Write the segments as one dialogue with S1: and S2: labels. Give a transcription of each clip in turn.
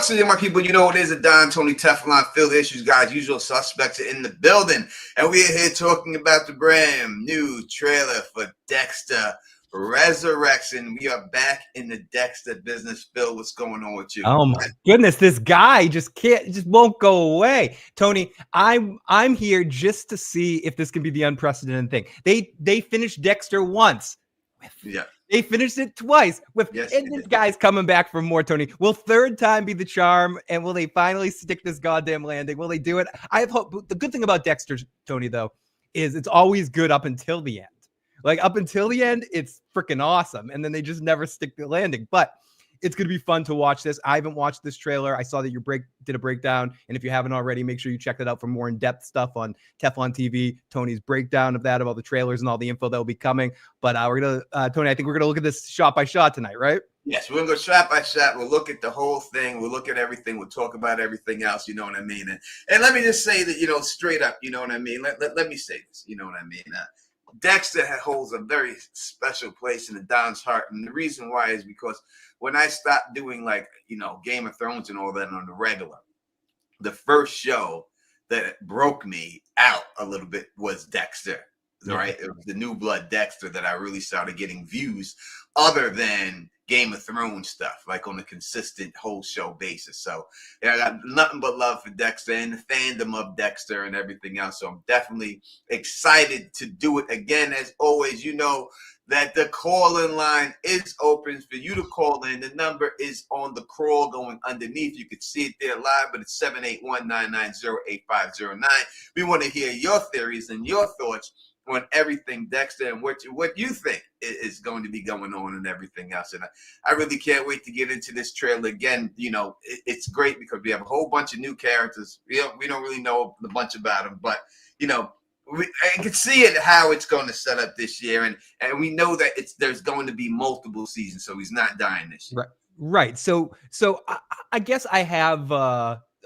S1: What's up, my people? You know it is a Don Tony Teflon Field Issues, guys. Usual suspects are in the building. And we are here talking about the brand new trailer for Dexter Resurrection. We are back in the Dexter business. Phil, what's going on with you?
S2: Oh my goodness, this guy just won't go away. Tony, I'm here just to see if this can be the unprecedented thing. They finished Dexter once.
S1: Yeah.
S2: They finished it twice.
S1: Yes,
S2: and this guy's coming back for more, Tony. Will third time be the charm? And will they finally stick this goddamn landing? Will they do it? I have hope. The good thing about Dexter, Tony, though, is it's always good up until the end. Like, up until the end, it's freaking awesome. And then they just never stick the landing. But it's going to be fun to watch this. I haven't watched this trailer. I saw that you did a breakdown. And if you haven't already, make sure you check that out for more in-depth stuff on Teflon TV. Tony's breakdown of that, of all the trailers and all the info that will be coming. But we're going to, Tony, I think we're going to look at this shot by shot tonight, right?
S1: Yes, we're going to go shot by shot. We'll look at the whole thing. We'll look at everything. We'll talk about everything else. You know what I mean? And let me just say that, straight up, you know what I mean? Let me say this, you know what I mean? Dexter holds a very special place in the Don's heart. And the reason why is because when I stopped doing Game of Thrones and all that on the regular, the first show that broke me out a little bit was Dexter, right? It was the New Blood Dexter that I really started getting views other than Game of Thrones stuff, like on a consistent whole show basis. So yeah, I got nothing but love for Dexter and the fandom of Dexter and everything else. So I'm definitely excited to do it again. As always, you know that the call-in line is open for you to call in. The number is on the crawl going underneath. You can see it there live, but it's 781-990-8509. We want to hear your theories and your thoughts on everything Dexter and what you think is going to be going on and everything else. And I really can't wait to get into this trailer again. It's great because we have a whole bunch of new characters. We don't really know a bunch about them, but I can see it how it's going to set up this year, and we know that there's going to be multiple seasons, so he's not dying this year.
S2: Right. So I guess I have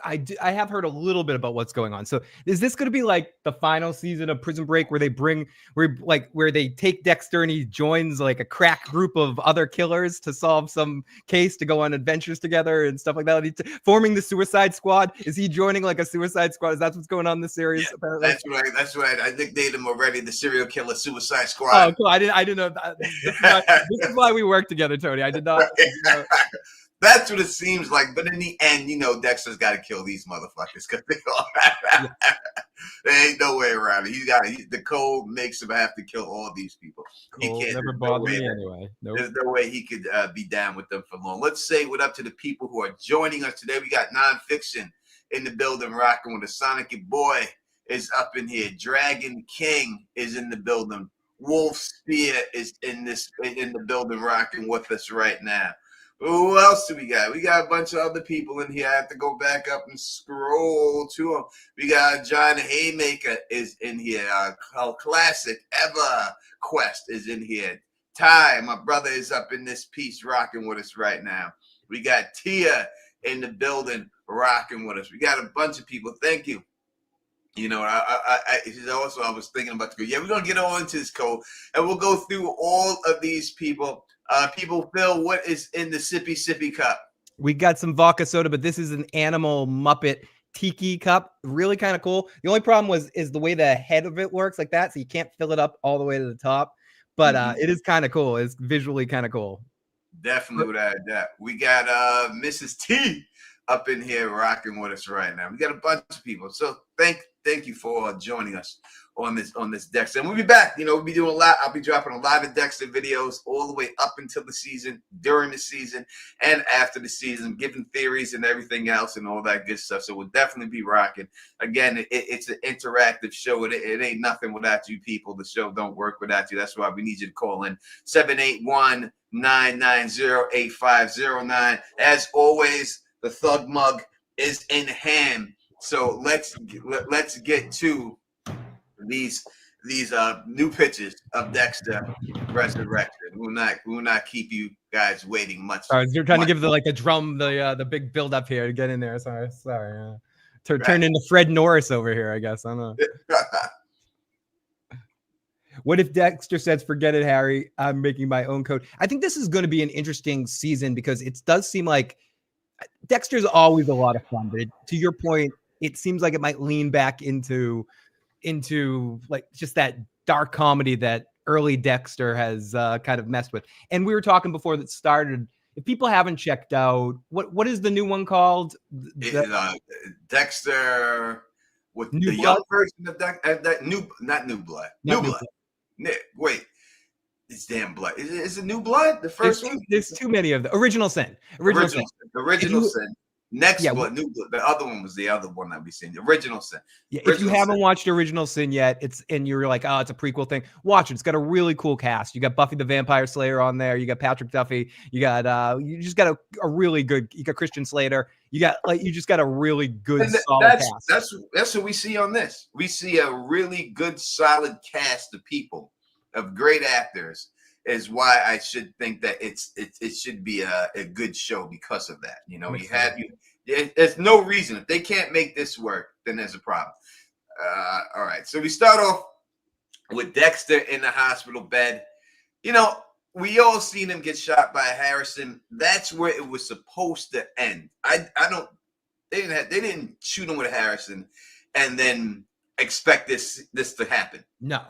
S2: I have heard a little bit about what's going on. So is this going to be like the final season of Prison Break where they take Dexter and he joins like a crack group of other killers to solve some case, to go on adventures together and stuff like that? Forming the Suicide Squad. Is he joining like a Suicide Squad? Is that what's going on in the series?
S1: Yeah,
S2: apparently?
S1: That's right. I nicknamed him already, the serial killer Suicide Squad.
S2: Oh, cool. I didn't know that. This is why we work together, Tony. I did not.
S1: That's what it seems like. But in the end, Dexter's got to kill these motherfuckers because there ain't no way around it. The code makes him have to kill all these people. He can't.
S2: Never bothered me anyway. Nope.
S1: There's no way he could be down with them for long. Let's say what up to the people who are joining us today. We got Nonfiction in the building, rocking with us. Sonic Your Boy is up in here. Dragon King is in the building. Wolf Spear is in the building, rocking with us right now. Who else do we got? We got a bunch of other people in here. I have to go back up and scroll to them. We got John Haymaker is in here. Classic Ever Quest is in here. Ty, my brother, is up in this piece rocking with us right now. We got Tia in the building rocking with us. We got a bunch of people. Thank you. I was thinking about we're going to get on into this code and we'll go through all of these people. Phil, what is in the sippy cup?
S2: We got some vodka soda, but this is an animal Muppet tiki cup. Really kind of cool. The only problem is the way the head of it works like that, so you can't fill it up all the way to the top. But it is kind of cool. It's visually kind of cool.
S1: Definitely would add that. We got Mrs. T up in here rocking with us right now. We got a bunch of people. So thank you for joining us on this Dexter. And we'll be back. We'll be doing a lot. I'll be dropping a lot of Dexter videos all the way up until the season, during the season, and after the season, giving theories and everything else and all that good stuff. So we'll definitely be rocking. Again, it's an interactive show. It ain't nothing without you people. The show don't work without you. That's why we need you to call in 781-990-8509. As always, the Thug Mug is in hand. So let's get to these new pitches of Dexter Resurrection. We will not keep you guys waiting much.
S2: All right, you're trying to give the drum the big build up here to get in there. Sorry. Turn into Fred Norris over here, I guess. I don't know. What if Dexter says, "Forget it, Harry. I'm making my own code"? I think this is going to be an interesting season because it does seem like Dexter's always a lot of fun, but to your point, it seems like it might lean back into like just that dark comedy that early Dexter has kind of messed with. And we were talking before that started. If people haven't checked out, what is the new one called?
S1: Dexter with
S2: New
S1: the
S2: Blood?
S1: young version of that New Blood.
S2: Not
S1: New Blood. Wait, it's damn blood. Is it New Blood? The first one?
S2: There's too many of the Original Sin.
S1: Original Sin. Next
S2: Yeah.
S1: Blood, New Blood. The other one was the other one that we seen. The Original Sin.
S2: Yeah, if you haven't watched Original Sin yet, and you're like, oh, it's a prequel thing, watch it. It's got a really cool cast. You got Buffy the Vampire Slayer on there. You got Patrick Duffy. You got you just got a really good. You got Christian Slater. You just got a really good solid cast.
S1: That's what we see on this. We see a really good solid cast of people, of great actors. Is why I should think that it should be a good show because of that. You know, there's no reason. If they can't make this work, then there's a problem. All right. So we start off with Dexter in the hospital bed. You know, we all seen him get shot by Harrison. That's where it was supposed to end. They didn't shoot him with Harrison and then expect this to happen.
S2: No.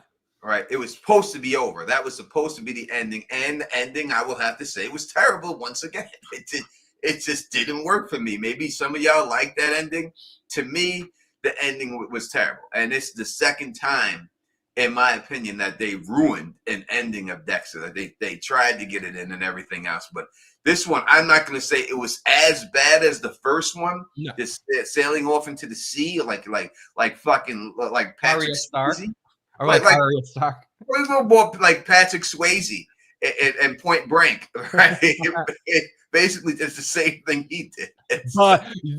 S1: Right, it was supposed to be over. That was supposed to be the ending, and the ending, I will have to say, was terrible once again. It just didn't work for me. Maybe some of y'all like that ending. To me, the ending was terrible, and it's the second time, in my opinion, that they ruined an ending of Dexter. That they tried to get it in and everything else, but this one, I'm not going to say it was as bad as the first one.
S2: No.
S1: Just sailing off into the sea, like fucking like Patrick Swayze.
S2: Or like Arya Stark.
S1: A little more like Patrick Swayze and Point Blank, right? Basically, it's the same thing he did.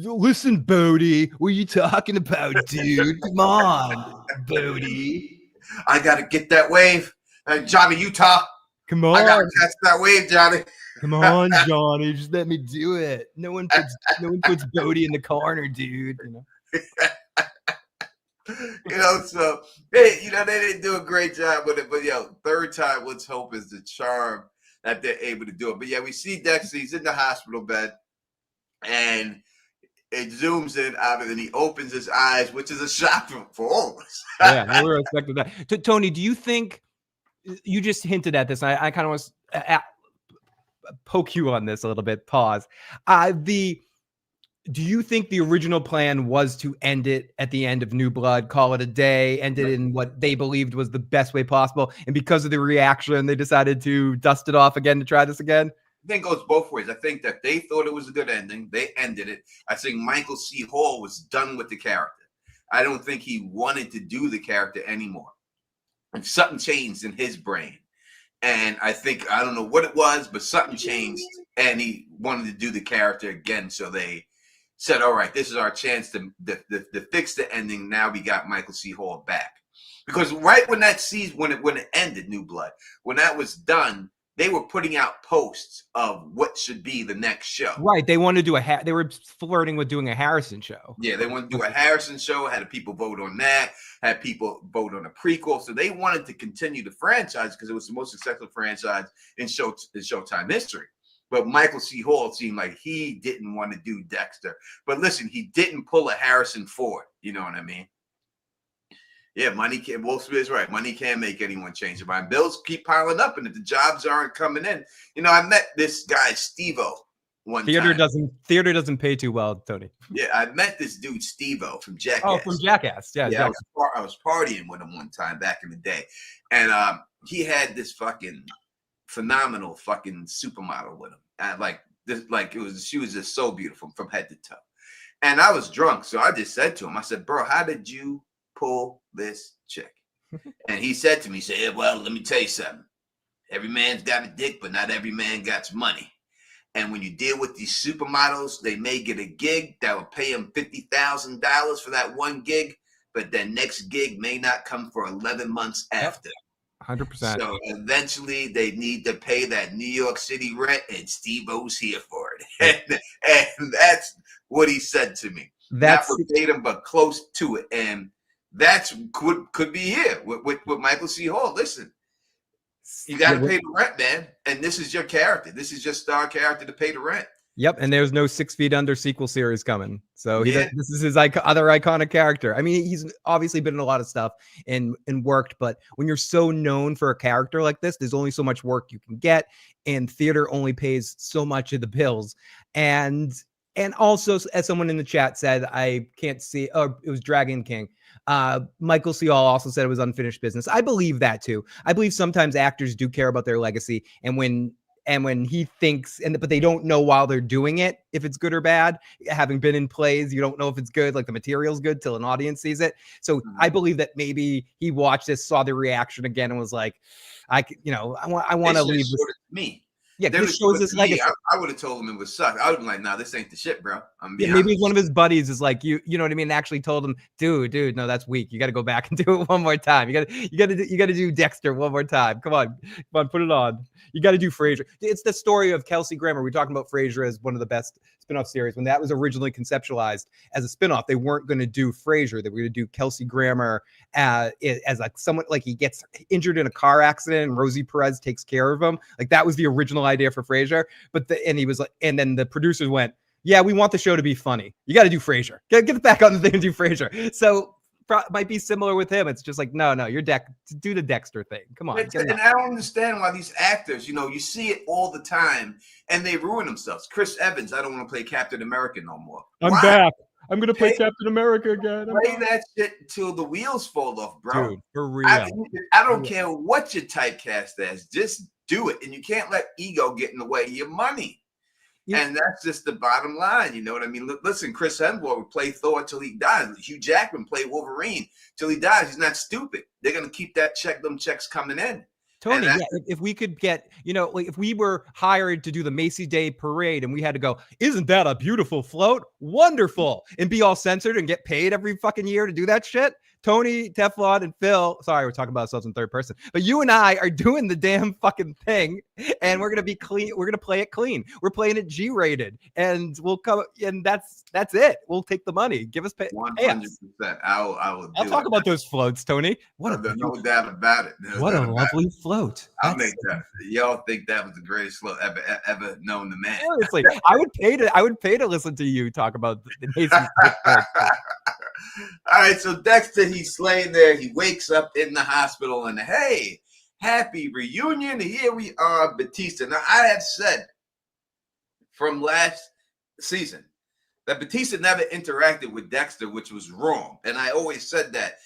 S2: Listen, Bodie, what are you talking about, dude? Come on, Bodie.
S1: I got to get that wave. Johnny Utah.
S2: Come on.
S1: I got to catch that wave, Johnny.
S2: Come on, Johnny. Just let me do it. No one puts Bodie in the corner, dude. You know?
S1: You know, so they didn't do a great job with it, but third time, let's hope is the charm that they're able to do it. But we see Dexter, he's in the hospital bed, and it zooms in out of it, and he opens his eyes, which is a shock for all of us.
S2: Yeah, we were expecting that. Tony, do you think you just hinted at this? And I kind of was poke you on this a little bit. Pause. Do you think the original plan was to end it at the end of New Blood, call it a day, end it in what they believed was the best way possible, and because of the reaction, they decided to dust it off again to try this again?
S1: I think it goes both ways. I think that they thought it was a good ending. They ended it. I think Michael C. Hall was done with the character. I don't think he wanted to do the character anymore. And something changed in his brain. And I don't know what it was, but something changed, and he wanted to do the character again, so they said, all right, this is our chance to fix the ending. Now we got Michael C. Hall back. Because right when that season, when it ended, New Blood, when that was done, they were putting out posts of what should be the next show.
S2: Right. They wanted to do they were flirting with doing a Harrison show.
S1: Yeah, they wanted to do a Harrison show, had people vote on that, had people vote on a prequel. So they wanted to continue the franchise because it was the most successful franchise in Showtime history. But Michael C. Hall seemed like he didn't want to do Dexter. But listen, he didn't pull a Harrison Ford. You know what I mean? Yeah, money can't. Will Smith's right. Money can't make anyone change their mind. Bills keep piling up, and if the jobs aren't coming in, I met this guy Steve-O one time.
S2: Theater doesn't pay too well, Tony.
S1: Yeah, I met this dude Steve-O from Jackass.
S2: Oh, from Jackass. Yeah. Jackass.
S1: I was partying with him one time back in the day, and he had this fucking phenomenal fucking supermodel with him. She was just so beautiful from head to toe. And I was drunk, so I just said to him, I said, bro, how did you pull this chick? And he said to me, well, let me tell you something. Every man's got a dick, but not every man got money. And when you deal with these supermodels, they may get a gig that will pay them $50,000 for that one gig, but their next gig may not come for 11 months after.
S2: 100%.
S1: So eventually they need to pay that New York City rent, and Steve-O's here for it. and that's what he said to me. Not verbatim, but close to it. And that's could be here with Michael C. Hall. Listen, you got to pay the rent, man. And this is your character. This is your star character to pay the rent.
S2: Yep, and there's no 6 Feet Under sequel series coming. So
S1: Yeah.
S2: this is his other iconic character. I mean, he's obviously been in a lot of stuff and worked, but when you're so known for a character like this, there's only so much work you can get, and theater only pays so much of the bills. And also, as someone in the chat said, I can't see. Oh, it was Dragon King. Michael C. Hall also said it was unfinished business. I believe that too. I believe sometimes actors do care about their legacy, and when he thinks, but they don't know while they're doing it if it's good or bad. Having been in plays, you don't know if it's good, like the material's good till an audience sees it. So I believe that maybe he watched this, saw the reaction again, and was like, I want to leave this.
S1: Me.
S2: Yeah, this shows his legacy.
S1: I would have told him it would suck. I would have been like, nah, this ain't the shit, bro.
S2: Maybe one of his buddies is like, you know what I mean? Actually told him, dude, no, that's weak. You got to go back and do it one more time. You got to do Dexter one more time. Come on, put it on. You got to do Frasier. It's the story of Kelsey Grammer. We're talking about Frasier as one of the best spinoff series. When that was originally conceptualized as a spinoff, they weren't going to do Frasier. They were going to do Kelsey Grammer as like someone, like he gets injured in a car accident and Rosie Perez takes care of him. Like that was the original idea for Frasier. And then the producers went, yeah, we want the show to be funny. You got to do Frasier. Get it back on the thing and do Frasier. So might be similar with him. It's just like, no, you're do the Dexter thing. Come on.
S1: And I don't understand why these actors, you see it all the time and they ruin themselves. Chris Evans, I don't want to play Captain America no more.
S2: I'm back. I'm going to play Captain America again.
S1: Play that shit until the wheels fall off, bro.
S2: Dude, for real.
S1: I don't care what your typecast as. Just do it. And you can't let ego get in the way of your money. Yeah. And that's just the bottom line. You know what I mean? Listen, Chris Hemsworth would play Thor till he dies. Hugh Jackman played Wolverine till he dies. He's not stupid. They're going to keep them checks coming in.
S2: Tony, yeah, if we could get, like if we were hired to do the Macy's Day Parade and we had to go, isn't that a beautiful float? Wonderful. And be all censored and get paid every fucking year to do that shit. Tony, Teflon, and Phil, sorry, we're talking about ourselves in third person, but you and I are doing the damn fucking thing, and we're going to be clean. We're going to play it clean. We're playing it G-rated, and we'll come, and that's it. We'll take the money. Give us pay.
S1: 100%. I'll
S2: talk about those floats, Tony.
S1: No doubt about it.
S2: What a lovely float.
S1: I'll make that. Y'all think that was the greatest float ever known to man.
S2: Seriously, I would pay to listen to you talk about the Macy's.
S1: All right, so Dexter, he's laying there. He wakes up in the hospital, and hey, happy reunion. Here we are, Batista. Now, I had said from last season that Batista never interacted with Dexter, which was wrong. And I always said that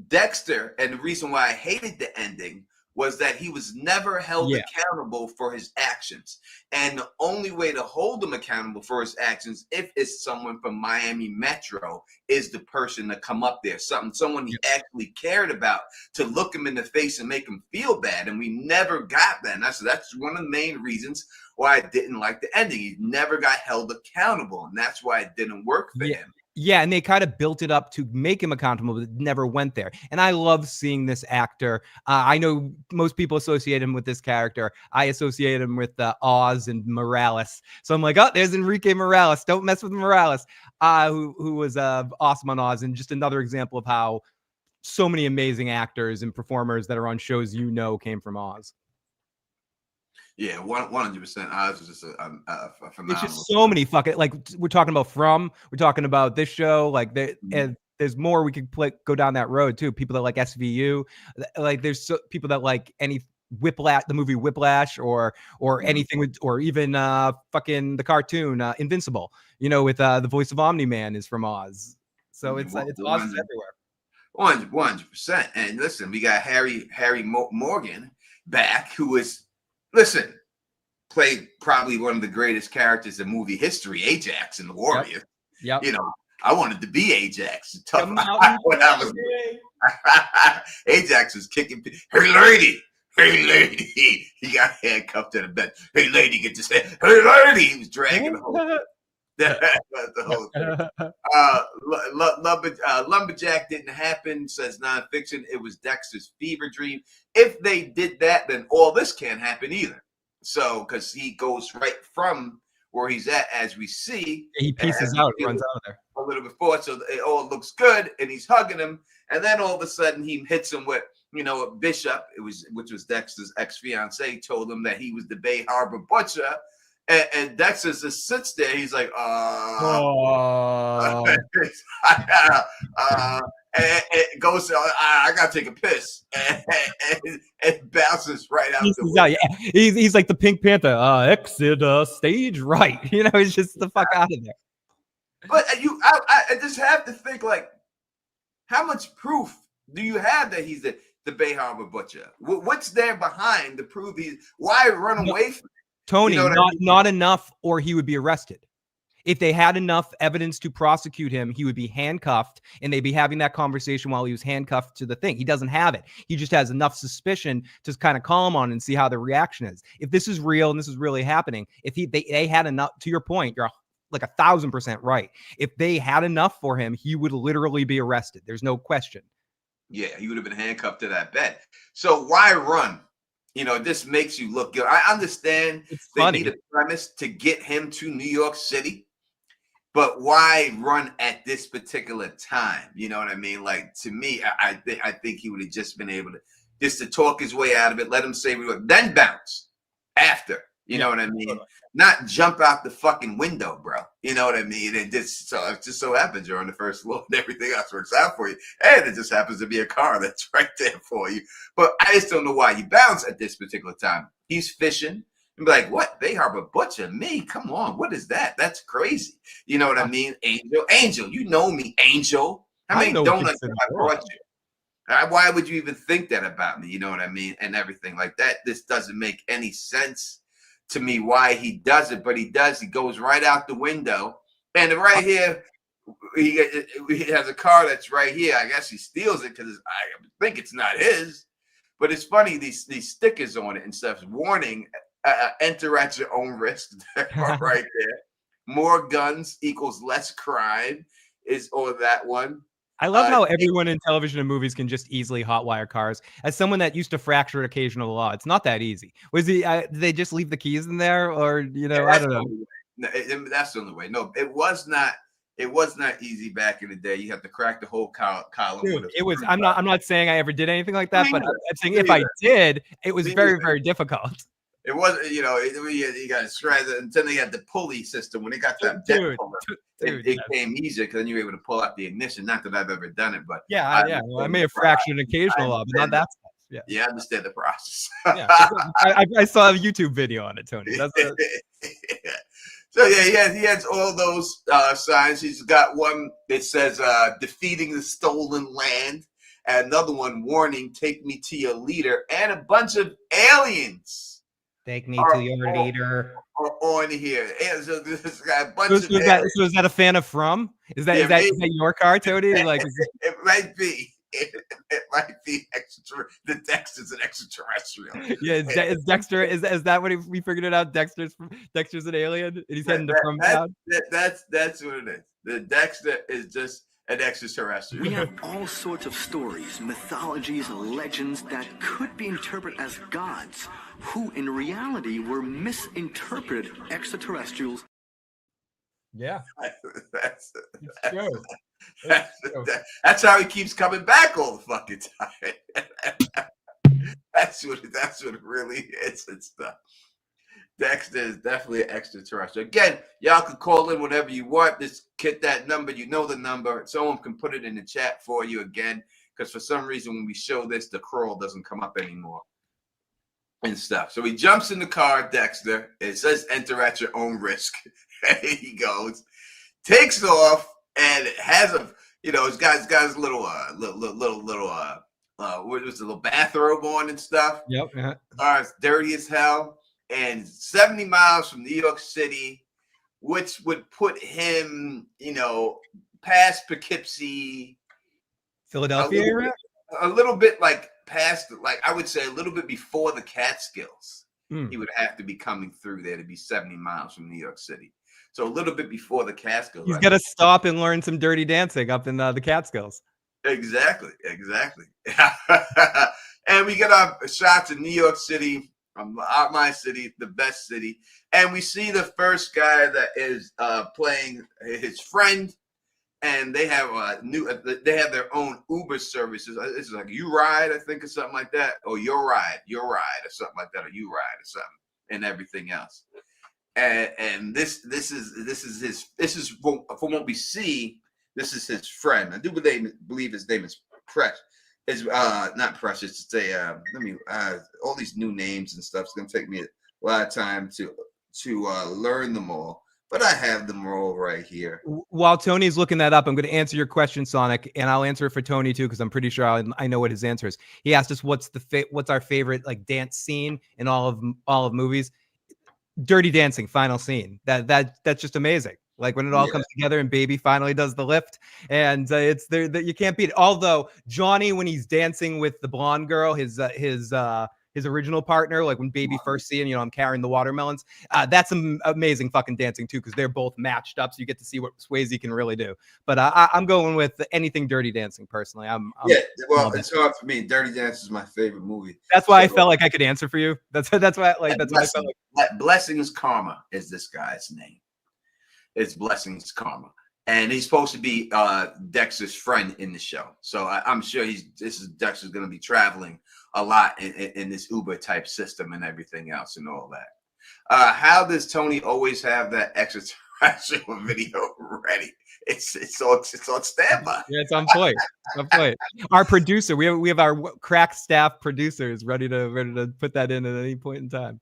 S1: Dexter, and the reason why I hated the ending was that he was never held accountable for his actions. And the only way to hold him accountable for his actions, if it's someone from Miami Metro, is the person to come up there. Someone he actually cared about, to look him in the face and make him feel bad. And we never got that. And that's one of the main reasons why I didn't like the ending. He never got held accountable. And that's why it didn't work for him.
S2: Yeah, and they kind of built it up to make him accountable, but it never went there. And I love seeing this actor. I know most people associate him with this character. I associate him with Oz and Morales. So I'm like, oh, there's Enrique Morales. Don't mess with Morales, who was awesome on Oz. And just another example of how so many amazing actors and performers that are on shows came from Oz.
S1: Yeah, 100%. Oz was just a phenomenal.
S2: It's just so many fucking, like, we're talking about we're talking about this show, like and there's more we could go down that road too. People that like SVU, like there's people that like any Whiplash, the movie Whiplash, or anything with, or even fucking the cartoon Invincible. With the voice of Omni-Man is from Oz. So it's Oz is everywhere.
S1: 100%. And listen, we got Harry Morgan back, who is. Listen, played probably one of the greatest characters in movie history, Ajax in The Warrior.
S2: Yep.
S1: I wanted to be Ajax. Tough when I was Ajax was kicking. Hey lady, he got handcuffed to the bed. Hey lady, get this head. Hey lady, he was dragging the whole. The whole thing. Lumberjack didn't happen, says nonfiction. It was Dexter's fever dream. If they did that, then all this can't happen either. So, because he goes right from where he's at, as we see.
S2: He pieces out, runs out of there.
S1: A little before, so it all looks good, and he's hugging him, and then all of a sudden he hits him with, a Bishop, which was Dexter's ex-fiance, told him that he was the Bay Harbor Butcher. And Dexter just sits there. He's like,
S2: Oh.
S1: and it goes, I gotta take a piss, and bounces right out the window.
S2: Yeah. He's like the Pink Panther. Exit stage right. You know, he's just the fuck out of there.
S1: But I just have to think, like, how much proof do you have that he's the Bay Harbor Butcher? What's there behind to prove why run away from it?
S2: Tony,
S1: You know
S2: not enough, or he would be arrested. If they had enough evidence to prosecute him, he would be handcuffed, and they'd be having that conversation while he was handcuffed to the thing. He doesn't have it. He just has enough suspicion to kind of call him on and see how the reaction is. If this is real and this is really happening, if they had enough, to your point, you're like 1,000% right. If they had enough for him, he would literally be arrested. There's no question.
S1: Yeah, he would have been handcuffed to that bed. So why run? You know, this makes you look good. I understand they need a premise to get him to New York City. But why run at this particular time? You know what I mean? Like, to me, I think he would have just been able to talk his way out of it, let him say, then bounce after. You know what I mean? Not jump out the fucking window, bro. You know what I mean? And it just so happens you're on the first floor and everything else works out for you. And it just happens to be a car that's right there for you. But I just don't know why you bounce at this particular time. He's fishing. And be like, what? Bay Harbor Butcher? Me? Come on. What is that? That's crazy. You know what I mean? Angel, you know me, Angel. How many donuts have I brought you? Why would you even think that about me? You know what I mean? And everything like that. This doesn't make any sense to me why he does it, but he does. He goes right out the window. And right here, he has a car that's right here. I guess he steals it because I think it's not his. But it's funny, these stickers on it and stuff, warning, enter at your own risk. Right there. More guns equals less crime is on that one.
S2: I love how everyone in television and movies can just easily hotwire cars. As someone that used to fracture occasional law, it's not that easy. Was he? Did they just leave the keys in there, or I don't know.
S1: No, that's the only way. No, it was not. It was not easy back in the day. You have to crack the whole column.
S2: Dude, it was. I'm not saying I ever did anything like that, but I'm saying if I did, it was very, very difficult.
S1: It wasn't, you got to shred it. And then they had the pulley system. When they got that it came easier because then you were able to pull out the ignition. Not that I've ever done it, but
S2: yeah. Well, I may have fractured an occasional law, but not that stuff.
S1: Yeah, I understand the process.
S2: Yeah, I saw a YouTube video on it, Tony.
S1: So yeah, he has all those signs. He's got one that says defeating the stolen land, and another one, warning, take me to your leader, and a bunch of aliens.
S2: Take me to your leader.
S1: On here. And so this guy, a bunch
S2: so is that a fan of From? Is that your car, Tony? Like
S1: it might be. It might be the Dexter's an extraterrestrial.
S2: Yeah, is Dexter? Is that what we figured it out? Dexter's an alien, and he's heading to From Town.
S1: That's what it is. The Dexter is just an extraterrestrial.
S3: We have all sorts of stories, mythologies, legends that could be interpreted as gods, who in reality were misinterpreted extraterrestrials.
S2: Yeah,
S1: that's true. That's how he keeps coming back all the fucking time. That's what it really is. It's the Dexter is definitely an extraterrestrial. Again, y'all can call in whenever you want. Just hit that number. You know the number. Someone can put it in the chat for you again, because for some reason when we show this, the crawl doesn't come up anymore and stuff. So he jumps in the car, Dexter. It says enter at your own risk. He goes, takes off, and it has it's got his little what was the little bathrobe on and stuff.
S2: Yep.
S1: It's dirty as hell. And 70 miles from New York City, which would put him, past Poughkeepsie,
S2: Philadelphia area,
S1: a little bit like past, like I would say a little bit before the Catskills. He would have to be coming through there to be 70 miles from New York City. So a little bit before the Catskills.
S2: He's got to stop and learn some dirty dancing up in the Catskills.
S1: Exactly. And we get our shots in New York City. My city, the best city, and we see the first guy that is playing his friend, and they have their own Uber services. It's like You Ride, I think, or something like that, or Your Ride, or something like that, or You Ride, or something, and everything else. and this is from what we see. This is his friend. I do believe his name is Press. Is not Precious. It's a all these new names and stuff. It's gonna take me a lot of time to learn them all. But I have them all right here.
S2: While Tony's looking that up, I'm going to answer your question, Sonic, and I'll answer it for Tony too, because I'm pretty sure I know what his answer is. He asked us what's our favorite like dance scene in all of movies. Dirty Dancing final scene. That's just amazing. Like when it all comes together and Baby finally does the lift, and it's there that you can't beat it. Although Johnny, when he's dancing with the blonde girl, his original partner, like when Baby first seeing, I'm carrying the watermelons. That's amazing fucking dancing too, because they're both matched up, so you get to see what Swayze can really do. But I'm going with anything Dirty Dancing personally.
S1: Well, it's hard for me. Dirty Dancing is my favorite movie.
S2: That's why I felt like I could answer for you. That's why I felt like.
S1: Blessings Karma is this guy's name. It's Blessings Karma. And he's supposed to be Dexter's friend in the show. So I'm sure Dexter's going to be traveling a lot in this Uber type system and everything else and all that. How does Tony always have that extraterrestrial video ready? It's on standby.
S2: Yeah, it's on point. Our producer, we have our crack staff producers ready to put that in at any point in time.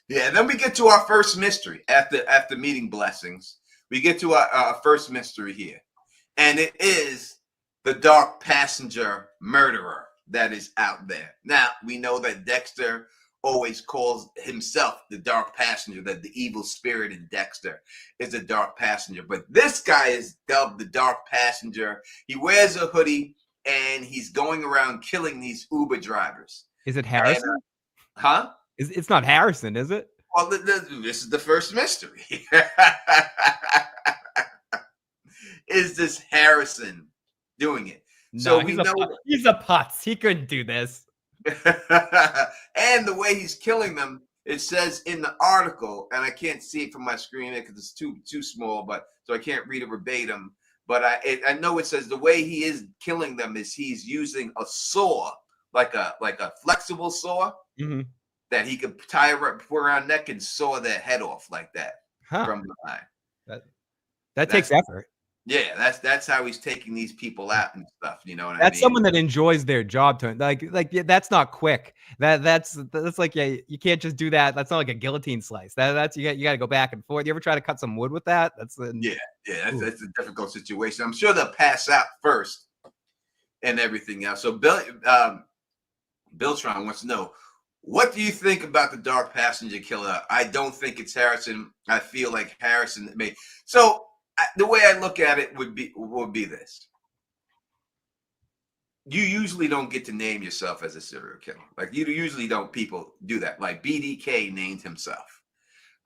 S1: Yeah, then we get to our first mystery after meeting Blessings. We get to our first mystery here, and it is the dark passenger murderer that is out there. Now, we know that Dexter always calls himself the dark passenger, that the evil spirit in Dexter is the dark passenger. But this guy is dubbed the dark passenger. He wears a hoodie, and he's going around killing these Uber drivers.
S2: Is it Harrison?
S1: Huh?
S2: It's not Harrison, is it?
S1: Well, this is the first mystery. Is this Harrison doing it?
S2: No,
S1: so we know
S2: he's a putz. He couldn't do this.
S1: And the way he's killing them, it says in the article, and I can't see it from my screen because it's too small, but so I can't read it verbatim. But I know it says the way he is killing them is he's using a saw, like a flexible saw.
S2: Mm-hmm.
S1: That he could tie around neck and saw their head off like that from behind.
S2: That takes effort.
S1: Yeah, that's how he's taking these people out and stuff. You know what I mean?
S2: That's someone that enjoys their job. Like that's not quick. That's like you can't just do that. That's not like a guillotine slice. That's you got to go back and forth. You ever try to cut some wood with that? That's
S1: a difficult situation. I'm sure they'll pass out first and everything else. So Billtron wants to know, what do you think about the dark passenger killer? I don't think it's Harrison. I feel like Harrison may. So the way I look at it would be this. You usually don't get to name yourself as a serial killer. Like you usually don't people do that. Like BDK named himself,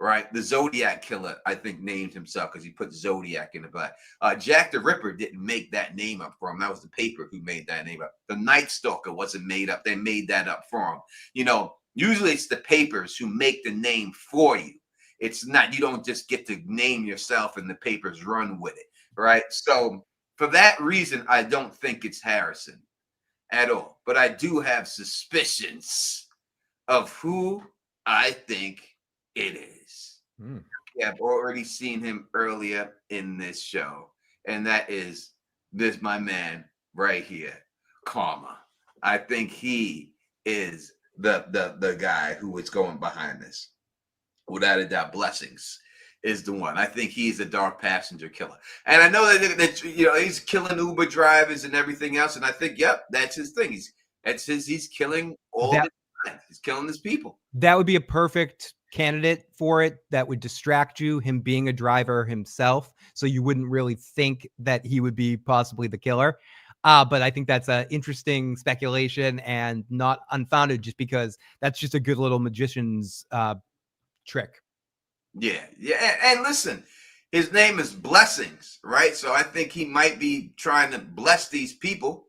S1: right? The Zodiac killer, I think, named himself because he put Zodiac in the black. Jack the Ripper didn't make that name up for him. That was the paper who made that name up. The Night Stalker wasn't made up. They made that up for him. Usually it's the papers who make the name for you. It's not, you don't just get to name yourself and the papers run with it, right? So for that reason, I don't think it's Harrison at all. But I do have suspicions of who I think it is. I've already seen him earlier in this show, and that is my man right here, Karma. I think he is the guy who is going behind this. Without a doubt, Blessings is the one. I think he's a dark passenger killer. And I know that he's killing Uber drivers and everything else. And I think, that's his thing. He's killing all the time. He's killing his people.
S2: That would be a perfect candidate for it. That would distract you, him being a driver himself. So you wouldn't really think that he would be possibly the killer. But I think that's an interesting speculation and not unfounded, just because that's just a good little magician's trick.
S1: Yeah. And listen, his name is Blessings, right? So I think he might be trying to bless these people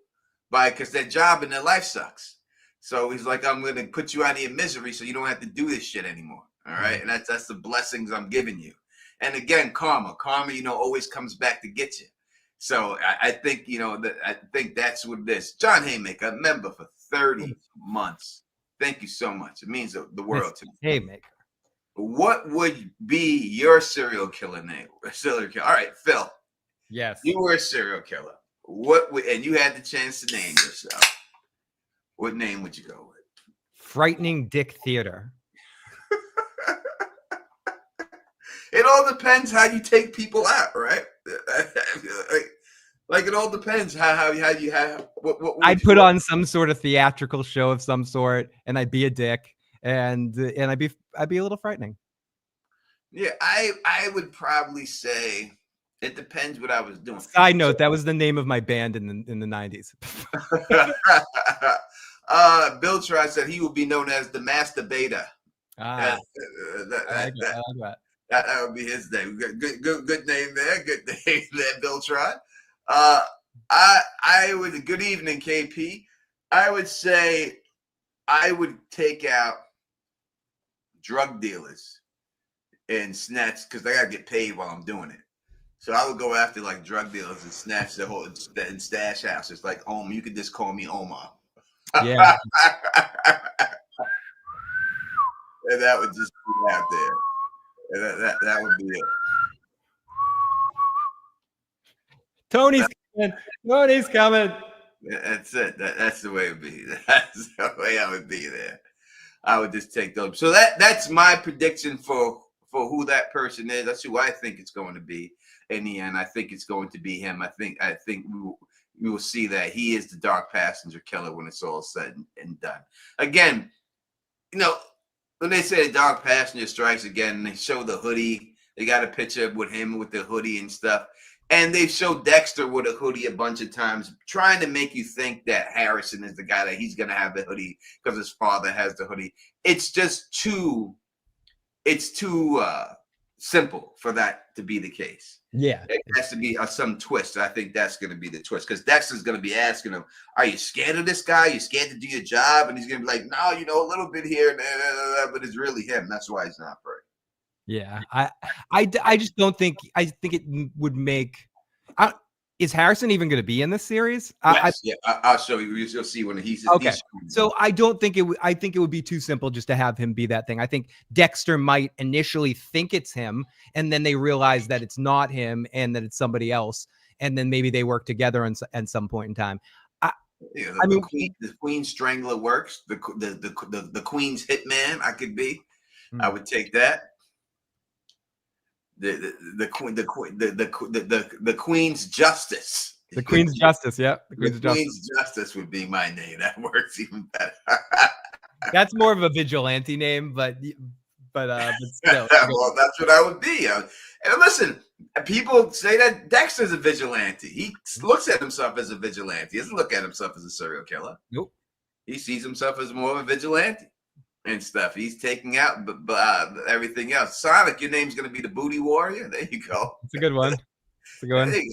S1: because their job and their life sucks. So he's like, I'm going to put you out of your misery so you don't have to do this shit anymore. All right. And that's the blessings I'm giving you. And again, karma, always comes back to get you. So I think, I think that's what it is. John Haymaker, a member for 30 months. Thank you so much. It means the world to me.
S2: Haymaker.
S1: what would be your serial killer name? Serial killer. All right, Phil,
S2: Yes.
S1: you were a serial killer. What would, and you had the chance to name yourself. What name would you go with?
S2: Frightening Dick Theater.
S1: It all depends how you take people out, right? Like it all depends how you have what
S2: I'd put on some sort of theatrical show of some sort, and I'd be a dick, and I'd be a little frightening.
S1: Yeah, I would probably say it depends what I was doing.
S2: Side note, that was the name of my band in the 90s.
S1: Bill Try said he would be known as the Masturbator.
S2: I like
S1: That would be his name. Good name there. Good name there, Bill Trot. I would. Good evening, KP. I would say I would take out drug dealers and snatch because they gotta get paid while I'm doing it. So I would go after like drug dealers and snatch the whole and stash houses. Like you could just call me Omar.
S2: Yeah.
S1: And that would just be out there. And that would be it.
S2: Tony's coming. Tony's coming.
S1: That's it. That's the way it would be. That's the way I would be there. I would just take those. So that's my prediction for who that person is. That's who I think it's going to be in the end. I think it's going to be him. I think we will see that he is the dark passenger killer when it's all said and done. Again, when they say the dark passenger strikes again, they show the hoodie. They got a picture with him with the hoodie and stuff. And they show Dexter with a hoodie a bunch of times, trying to make you think that Harrison is the guy that he's going to have the hoodie because his father has the hoodie. It's just too simple for that to be the case.
S2: Yeah.
S1: It has to be some twist. I think that's going to be the twist because Dexter's going to be asking him, are you scared of this guy? You scared to do your job? And he's going to be like, no, a little bit here, but it's really him. That's why he's not afraid.
S2: Yeah, I just don't think. I think it would make. Is Harrison even going to be in this series?
S1: Yes, I'll show you. You'll see when he's
S2: okay. So I don't think it. I think it would be too simple just to have him be that thing. I think Dexter might initially think it's him, and then they realize that it's not him, and that it's somebody else, and then maybe they work together at some point in time.
S1: The Queen's Strangler works. The Queen's Hitman. I could be. I would take that. The Queen's Justice.
S2: The Queen's Justice, yeah. The
S1: Queen's Justice would be my name. That works even better.
S2: That's more of a vigilante name, but still.
S1: Well, that's what I would be. And listen, people say that Dexter's a vigilante. He looks at himself as a vigilante. He doesn't look at himself as a serial killer.
S2: Nope.
S1: He sees himself as more of a vigilante and stuff. He's taking out everything else. Sonic, your name's going to be the Booty Warrior. There you go.
S2: It's a good one. It's a good one.
S1: There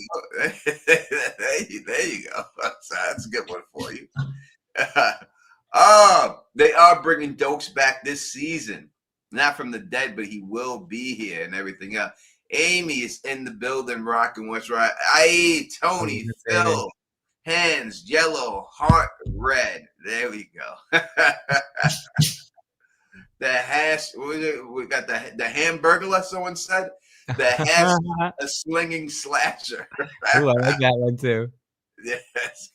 S1: you go. That's a good one for you. They are bringing Dokes back this season. Not from the dead, but he will be here and everything else. Amy is in the building, rocking what's right. Tony, Phil, hands, yellow, heart, red. There we go. The hash, we got the Hamburglar, someone said. The hash, a slinging slasher.
S2: Ooh, I like that one too.
S1: Yes.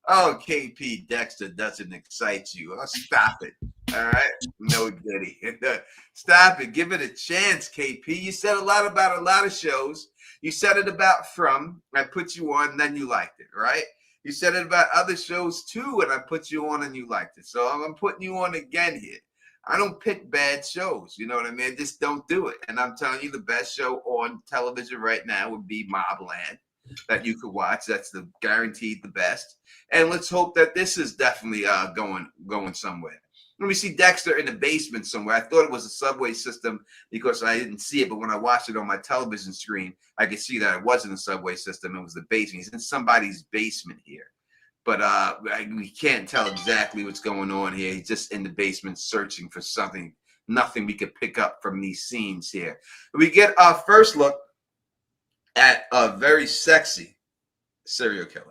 S1: Oh, KP Dexter doesn't excite you. Oh, stop it. All right. No Diddy. Stop it. Give it a chance, KP. You said a lot about a lot of shows. You said it about From. I put you on, then you liked it, right? You said it about other shows too, and I put you on and you liked it. So I'm putting you on again here. I don't pick bad shows. You know what I mean? I just don't do it. And I'm telling you, the best show on television right now would be Mobland that you could watch. That's the guaranteed the best. And let's hope that this is definitely going somewhere. Let me see Dexter in the basement somewhere. I thought it was a subway system because I didn't see it, but when I watched it on my television screen, I could see that it wasn't a subway system. It was the basement. He's in somebody's basement here. But we can't tell exactly what's going on here. He's just in the basement searching for something. Nothing we could pick up from these scenes here. We get our first look at a very sexy serial killer.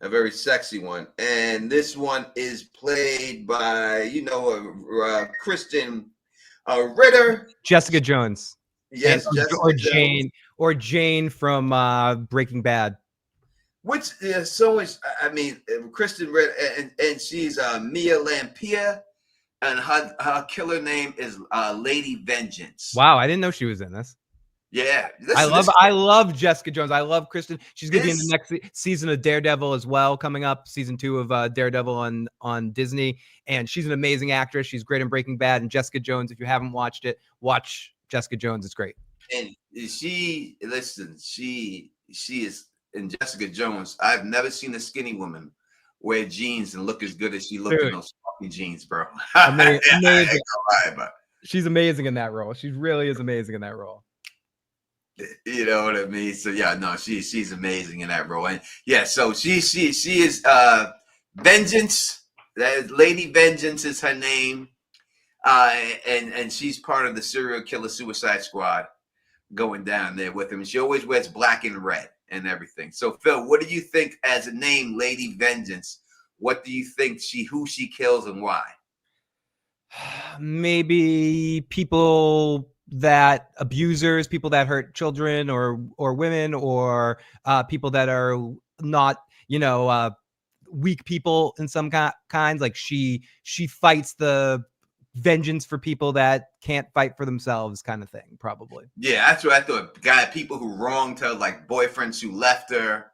S1: A very sexy one. And this one is played by, Kristen Ritter.
S2: Jessica Jones.
S1: Yes,
S2: And,
S1: Jessica Jones.
S2: or Jane from Breaking Bad.
S1: Which is so much. I mean, Kristen Ritter, and she's Mia Lampia, and her killer name is Lady Vengeance.
S2: Wow, I didn't know she was in this.
S1: Yeah,
S2: I love Jessica Jones. I love Kristen. She's gonna be in the next season of Daredevil as well, coming up, season 2 of Daredevil on Disney. And she's an amazing actress. She's great in Breaking Bad. And Jessica Jones, if you haven't watched it, watch Jessica Jones. It's great.
S1: And she is in Jessica Jones. I've never seen a skinny woman wear jeans and look as good as she looked in those fucking jeans, bro.
S2: Amazing. She's amazing in that role. She really is amazing in that role.
S1: You know what I mean? So yeah, no, she's amazing in that role. And yeah, so she is Vengeance. That is Lady Vengeance is her name. And she's part of the serial killer Suicide Squad going down there with him. And she always wears black and red and everything. So Phil, what do you think as a name, Lady Vengeance? What do you think who she kills and why?
S2: Maybe people that abusers, people that hurt children or women, or people that are not, weak people in some kinds. Like she fights the vengeance for people that can't fight for themselves, kind of thing, probably.
S1: Yeah, that's what I thought. People who wronged her, like boyfriends who left her,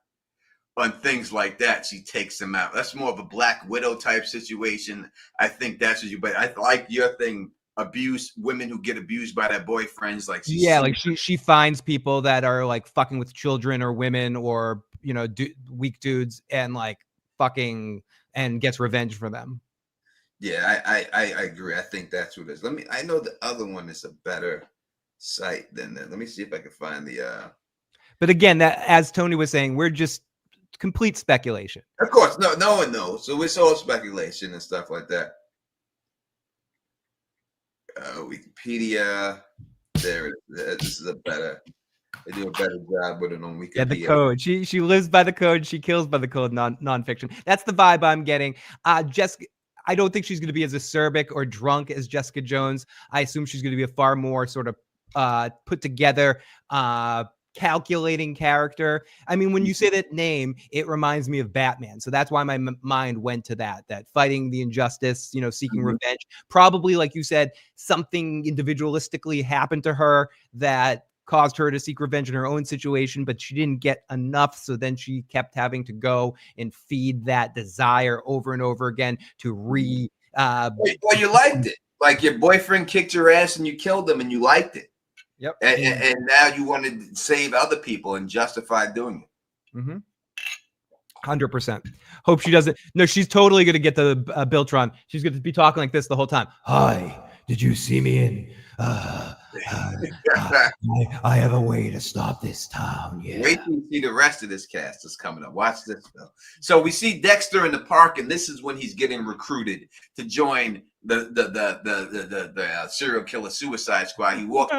S1: on things like that, she takes them out. That's more of a Black Widow type situation. I think that's what but I like your thing. Women who get abused by their boyfriends, like
S2: she finds people that are like fucking with children or women or weak dudes and like fucking and gets revenge for them.
S1: Yeah, I agree. I think that's what it is. I know the other one is a better site than that. Let me see if I can find the
S2: But again, that, as Tony was saying, we're just complete speculation.
S1: Of course, no one knows. So it's all speculation and stuff like that. Wikipedia. There it is. This is they do a better job with it on Wikipedia.
S2: Yeah, the code. She lives by the code. She kills by the code. Nonfiction. That's the vibe I'm getting. Jessica, I don't think she's going to be as acerbic or drunk as Jessica Jones. I assume she's going to be a far more sort of put together, calculating character. I mean, when you say that name, it reminds me of Batman. So that's why my mind went to that fighting the injustice, seeking revenge. Probably, like you said, something individualistically happened to her that caused her to seek revenge in her own situation, but she didn't get enough. So then she kept having to go and feed that desire over and over again to well,
S1: you liked it. Like your boyfriend kicked your ass and you killed him and you liked it.
S2: Yep.
S1: And now you want to save other people and justify doing it.
S2: 100%. Hope she doesn't. No, she's totally going to get the Biltron. She's going to be talking like this the whole time. Hi, did you see me in? I have a way to stop this town. Yeah.
S1: Wait till you see the rest of this cast that's coming up. Watch this, Phil. So we see Dexter in the park, and this is when he's getting recruited to join the serial killer Suicide Squad. He walks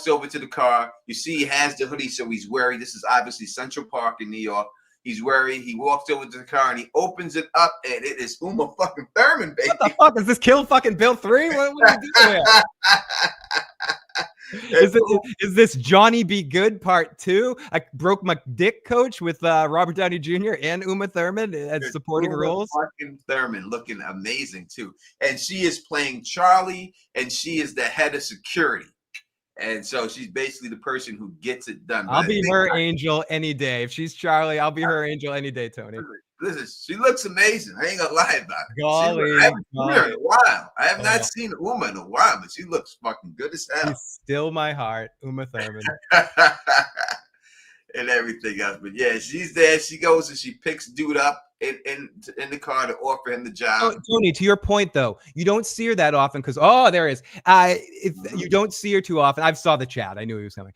S1: over to the car. You see he has the hoodie, so he's wearing. This is obviously Central Park in New York. He's wearing. He walks over to the car and he opens it up, and it is Uma fucking Thurman, baby.
S2: What the fuck is this? Kill fucking Bill 3? What are you doing here? Is this Johnny Be Good Part 2? I broke my dick, coach, with Robert Downey Jr. and Uma Thurman as supporting roles.
S1: Fucking Thurman looking amazing too, and she is playing Charlie, and she is the head of security. And so she's basically the person who gets it done.
S2: I'll be her angel any day. If she's Charlie, I'll be her angel any day, Tony.
S1: Listen, she looks amazing. I ain't gonna lie about it.
S2: Golly,
S1: I haven't seen her in a while. I have not seen Uma in a while, but she looks fucking good as hell.
S2: She's still my heart, Uma Thurman.
S1: And everything else. But yeah, she's there. She goes and she picks dude up in the car to offer him the job.
S2: Oh, Tony, to your point though, you don't see her that often because there is. You don't see her too often. I saw the chat. I knew he was coming.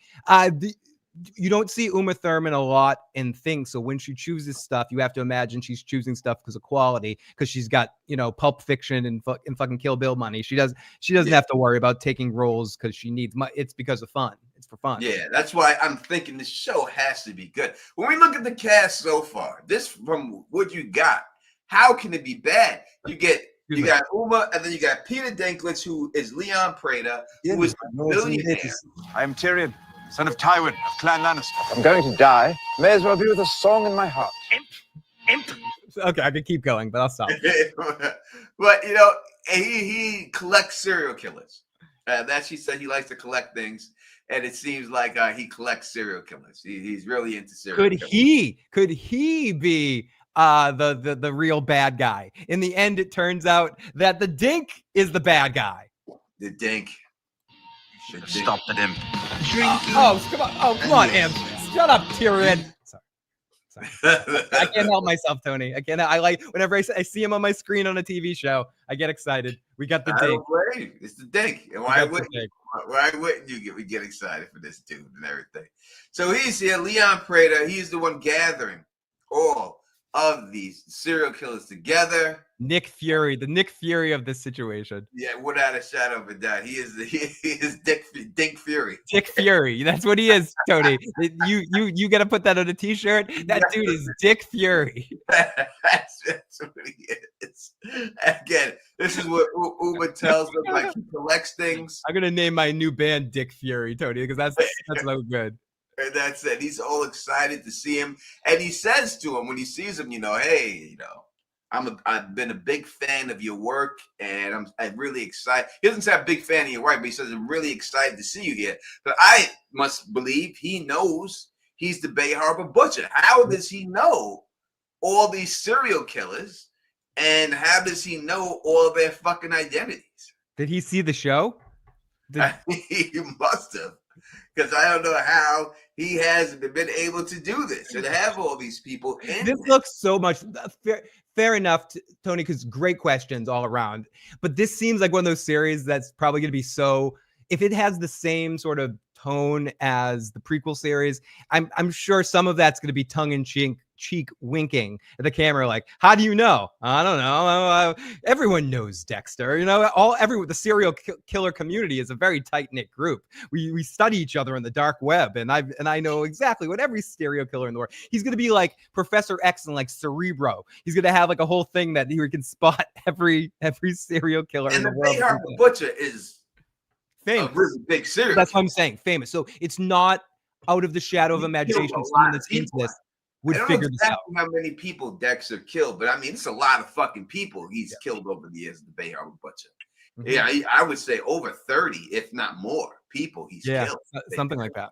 S2: You don't see Uma Thurman a lot in things. So when she chooses stuff, you have to imagine she's choosing stuff because of quality, because she's got, Pulp Fiction and fucking Kill Bill money. She doesn't have to worry about taking roles because she needs it's because of fun. It's for fun.
S1: Yeah, that's why I'm thinking this show has to be good. When we look at the cast so far, this from what you got, how can it be bad? You get You got Uma, and then you got Peter Dinklage, who is Leon Prada, who is a millionaire.
S4: I am Tyrion, son of Tywin of Clan Lannister.
S5: I'm going to die. May as well be with a song in my heart.
S2: Okay, I could keep going, but I'll stop.
S1: But you know, he collects serial killers. That she said he likes to collect things, and it seems like he collects serial killers. He's really into serial killers.
S2: Could he be the real bad guy? In the end, it turns out that the Dink is the bad guy.
S1: The Dink.
S4: Should have stopped at him.
S2: Oh, come on! Oh, come on, Em. Shut up, Tyrion. Sorry. I can't help myself, Tony. I can't. I like whenever I see him on my screen on a TV show, I get excited. We got the Dink.
S1: It's the Dink. And why wouldn't you get excited for this dude and everything? So he's here, Leon Prada. He's the one gathering all of these serial killers together.
S2: Nick Fury, the Nick Fury of this situation.
S1: Yeah, without a shadow of a doubt, he is Dink Fury.
S2: Dick Fury, that's what he is, Tony. You got to put that on a T-shirt. That dude is Dick Fury.
S1: That's what he is. Again, this is what Uma tells them. Like he collects things.
S2: I'm gonna name my new band Dick Fury, Tony, because that's so good.
S1: And that's it. He's all excited to see him, and he says to him when he sees him, hey, I've been a big fan of your work, and I'm really excited. He doesn't say I'm a big fan of your work, but he says I'm really excited to see you here. But I must believe he knows he's the Bay Harbor Butcher. How does he know all these serial killers, and how does he know all of their fucking identities?
S2: Did he see the show?
S1: He must have, because I don't know how he hasn't been able to do this and have all these people in
S2: this. Looks so much fair enough, Tony, because great questions all around. But this seems like one of those series that's probably going to be so. If it has the same sort of tone as the prequel series, I'm sure some of that's going to be tongue in cheek winking at the camera, like, how do you know? I don't know. Everyone knows Dexter. The serial killer community is a very tight knit group. We study each other on the dark web, and I know exactly what every serial killer in the world. He's going to be like Professor X and like Cerebro. He's going to have like a whole thing that he can spot every serial killer in the world.
S1: And the Bay Harbor Butcher is
S2: famous.
S1: A really big series.
S2: That's what I'm saying. Famous. So it's not out of the shadow of imagination. Someone that's into this would figure this out.
S1: How many people Dexter killed, but I mean, it's a lot of fucking people he's killed over the years. The Bay Harbor Butcher. Mm-hmm. Yeah, I would say over 30, if not more, people he's killed.
S2: Something like that.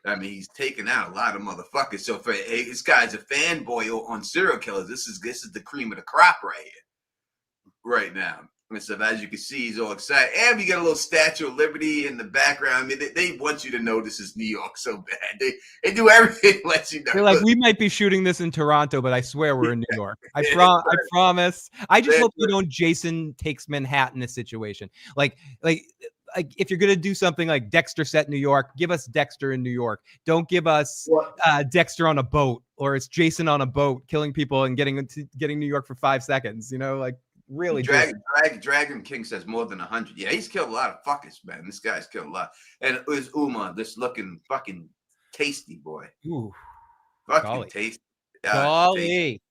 S1: I mean, he's taken out a lot of motherfuckers. So for this guy's a fanboy on serial killers. This is the cream of the crop right here, right now. And so as you can see, he's all excited. And we got a little Statue of Liberty in the background. I mean, they want you to know this is New York so bad. They do everything to let you know.
S2: They're like, we might be shooting this in Toronto, but I swear we're in New York. I promise. I just hope you don't Jason Takes Manhattan this situation. Like if you're gonna do something like Dexter set New York, give us Dexter in New York. Don't give us Dexter on a boat, or it's Jason on a boat killing people and getting New York for 5 seconds. Really,
S1: Dragon King says more than 100. Yeah, he's killed a lot of fuckers, man. This guy's killed a lot. And it was Uma, this looking fucking tasty boy.
S2: Ooh,
S1: fucking
S2: golly.
S1: Tasty.
S2: Golly.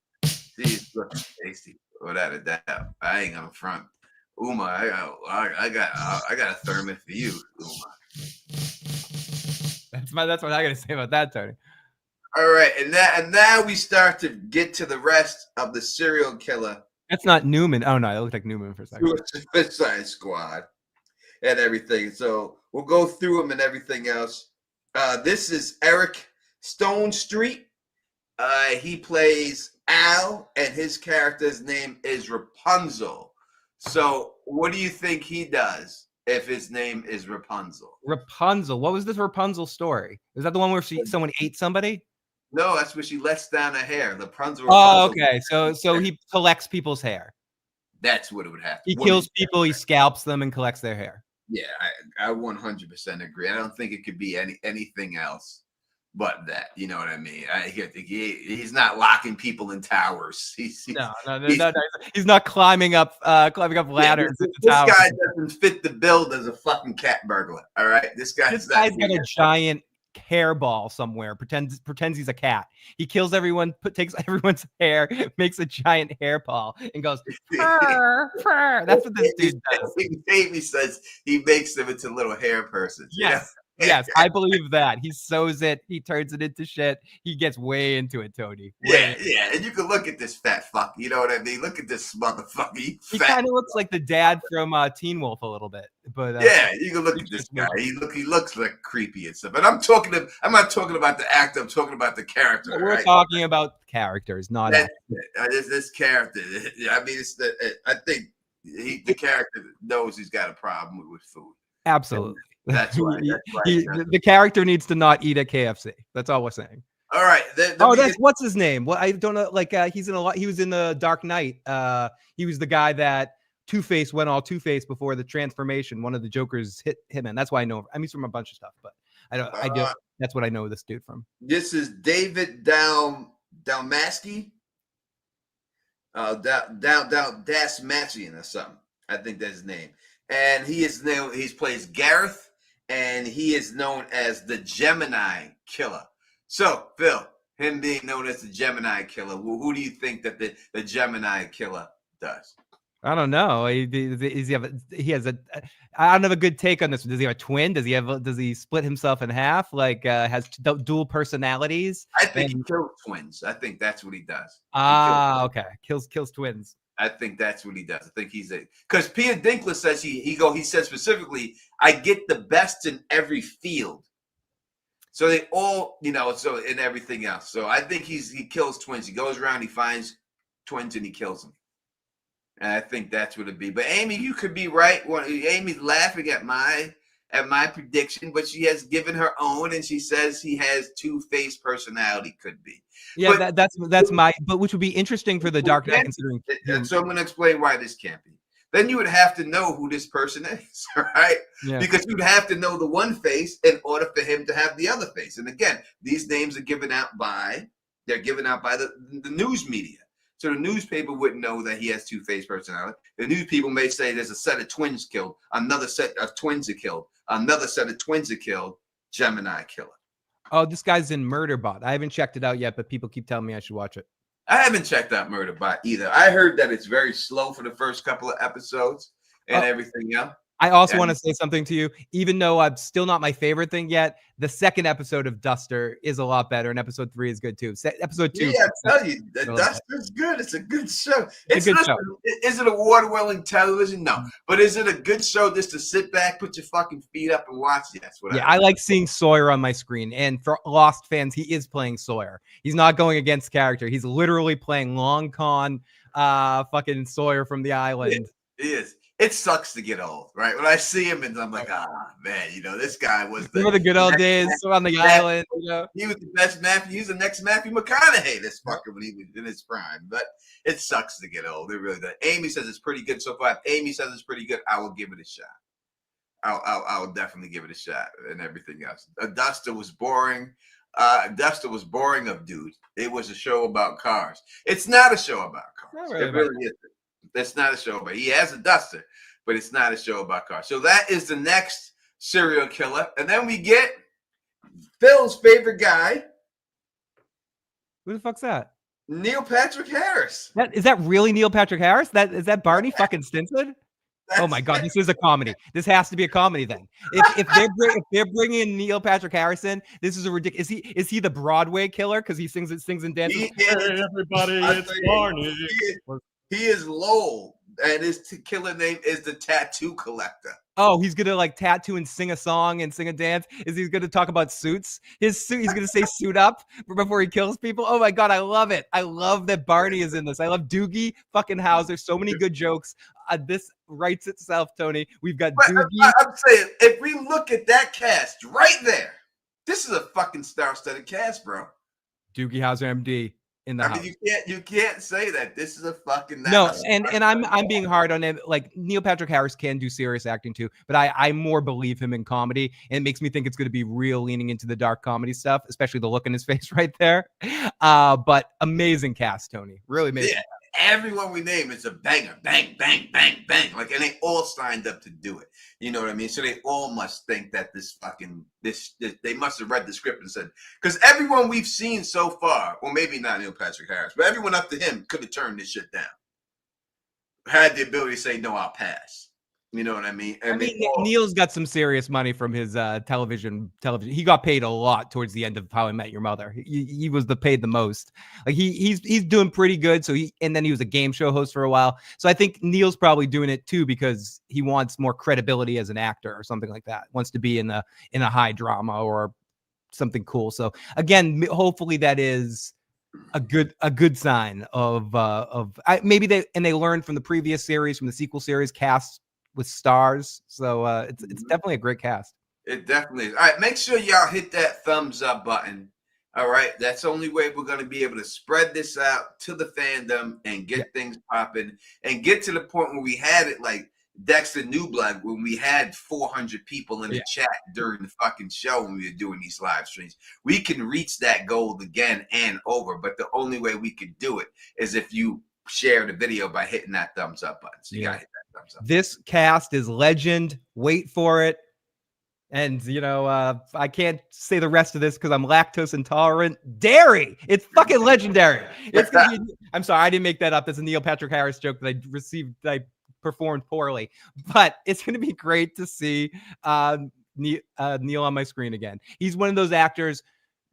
S1: He's looking tasty, without a doubt. I ain't gonna front. Uma, I got a thermos for you, Uma.
S2: That's what I gotta say about that, Tony.
S1: All right, and now we start to get to the rest of the serial killer.
S2: That's not Newman. Oh no, it looked like Newman for a second.
S1: Suicide Squad and everything. So we'll go through them and everything else. This is Eric Stone Street. He plays Al, and his character's name is Rapunzel. So what do you think he does if his name is Rapunzel?
S2: Rapunzel. What was this Rapunzel story? Is that the one where someone ate somebody?
S1: No, that's where she lets down her hair. Rapunzel.
S2: Oh, okay. So he collects people's hair.
S1: That's what it would have to.
S2: He kills people, he scalps them, and collects their hair.
S1: Yeah, I 100% agree. I don't think it could be anything else but that. You know what I mean? He's not locking people in towers. He's not climbing up ladders.
S2: Yeah,
S1: this guy doesn't fit the bill as a fucking cat burglar. All right, this guy's
S2: got a giant hairball somewhere, pretends he's a cat. He kills everyone, takes everyone's hair, makes a giant hairball, and goes, "Fur, fur." That's what this dude does.
S1: Amy says he makes them into little hair persons.
S2: Yes. Yes, I believe that. He sews it. He turns it into shit. He gets way into it, Tony.
S1: Yeah. And you can look at this fat fuck. You know what I mean? Look at this motherfucker.
S2: He kind of looks like the dad from Teen Wolf a little bit. But
S1: yeah, you can look at this guy. He looks like creepy and stuff. But I'm not talking about the actor. I'm talking about the character.
S2: We're talking about characters, not
S1: this character. I mean, I think the character knows he's got a problem with food.
S2: Absolutely.
S1: That's right.
S2: The character needs to not eat at KFC. That's all we're saying.
S1: All right.
S2: What's his name? Well, I don't know. Like he's in a lot. He was in the Dark Knight. He was the guy that Two-Face went all Two-Face before the transformation. One of the Jokers hit him, and that's why I know him. I mean, he's from a bunch of stuff, but I don't. That's what I know this dude from.
S1: This is David Dalmasky. Dasmachian or something. I think that's his name. And he plays Gareth. And he is known as the Gemini Killer. So, Phil, him being known as the Gemini Killer, who do you think that the Gemini Killer does?
S2: I don't know. I don't have a good take on this. Does he have a twin? Does he split himself in half? Like has dual personalities?
S1: I think he kills twins. I think that's what he does.
S2: Okay. Kills twins.
S1: I think that's what he does. I think because Peter Dinklage says he said specifically, I get the best in every field. So they all, so in everything else. So I think he kills twins. He goes around, he finds twins and he kills them. And I think that's what it'd be. But Amy, you could be right. Amy's laughing at my prediction, but she has given her own, and she says he has two-faced personality. Could be.
S2: Yeah, that's my. But which would be interesting for the Dark Knight, considering.
S1: So I'm going to explain why this can't be. Then you would have to know who this person is, right? Yeah. Because you'd have to know the one face in order for him to have the other face. And again, these names are given out by the news media. So the newspaper wouldn't know that he has two-faced personality. The news people may say there's a set of twins killed, another set of twins are killed, another set of twins are killed, Gemini Killer.
S2: Oh, this guy's in Murderbot. I haven't checked it out yet, but people keep telling me I should watch it.
S1: I haven't checked out Murderbot either. I heard that it's very slow for the first couple of episodes and everything else.
S2: I also want to say something to you, even though I'm still not my favorite thing yet. The second episode of Dexter is a lot better, and episode 3 is good too. Episode 2,
S1: yeah, I tell you, Dexter's good. It's a good show. It's a good show. Is it award-winning television? No, but is it a good show just to sit back, put your fucking feet up, and watch? Yes, whatever.
S2: I like seeing Sawyer on my screen, and for Lost fans, he is playing Sawyer. He's not going against character. He's literally playing long con, fucking Sawyer from the island.
S1: He is. It sucks to get old, right? When I see him, and I'm like, man, this guy was
S2: the good old days on the island.
S1: He was the best Matthew. He was the next Matthew McConaughey, this fucker, when he was in his prime. But it sucks to get old. It really does. Amy says it's pretty good so far. If Amy says it's pretty good, I will give it a shot. I'll definitely give it a shot and everything else. Dexter was boring. Dexter was boring of dude. It was a show about cars. It's not a show about cars. It really isn't. It's not a show about. He has a Dexter, but it's not a show about cars. So that is the next serial killer, and then we get Phil's favorite guy.
S2: Who the fuck's that?
S1: Neil Patrick Harris.
S2: Is that really Neil Patrick Harris? Is that Barney fucking Stinson? Oh my God, this is a comedy. This has to be a comedy then. If they're bringing in Neil Patrick Harris in, this is a ridiculous. Is he the Broadway killer because he sings and dances?
S6: Hey everybody, it's Barney.
S1: He is Lowell, and his killer name is the Tattoo Collector.
S2: Oh, he's gonna like tattoo and sing a song and sing a dance. Is he gonna talk about suits? His suit. He's gonna say "suit up" before he kills people. Oh my God, I love it. I love that Barney is in this. I love Doogie fucking Howser. So many good jokes. This writes itself, Tony. We've got Doogie.
S1: I'm saying, if we look at that cast right there, this is a fucking star-studded cast, bro.
S2: Doogie Howser, MD. In the house.
S1: Mean, you can't say that. This is a fucking
S2: no, and I'm being hard on him. Like Neil Patrick Harris can do serious acting too, but I more believe him in comedy, and it makes me think it's going to be real leaning into the dark comedy stuff, especially the look in his face right there. But amazing cast, Tony, really amazing.
S1: everyone we name is a banger, bang, bang, bang, bang. Like, and they all signed up to do it. You know what I mean? So they all must think that this they must have read the script and said, because everyone we've seen so far, well, maybe not Neil Patrick Harris, but everyone up to him could have turned this shit down. Had the ability to say, no, I'll pass. You know what I mean? And
S2: Neil's got some serious money from his television. He got paid a lot towards the end of How I Met Your Mother. He was paid the most. Like he's doing pretty good. So and then he was a game show host for a while. So I think Neil's probably doing it too because he wants more credibility as an actor or something like that. Wants to be in a high drama or something cool. So again, hopefully that is a good sign of maybe they learned from the previous series, from the sequel series, cast with stars. So it's definitely a great cast.
S1: It definitely is. All right, make sure y'all hit that thumbs up button. All right, that's the only way we're going to be able to spread this out to the fandom and get things popping and get to the point where we had it like Dexter New Blood, when we had 400 people in the chat during the fucking show when we were doing these live streams. We can reach that goal again and over, but the only way we could do it is if you share the video by hitting that thumbs up button. So you gotta hit that thumbs up.
S2: This cast is legend. Wait for it. And I can't say the rest of this because I'm lactose intolerant. Dairy, it's fucking legendary. It's gonna be, I'm sorry, I didn't make that up. It's a Neil Patrick Harris joke that I performed poorly, but it's gonna be great to see Neil on my screen again. He's one of those actors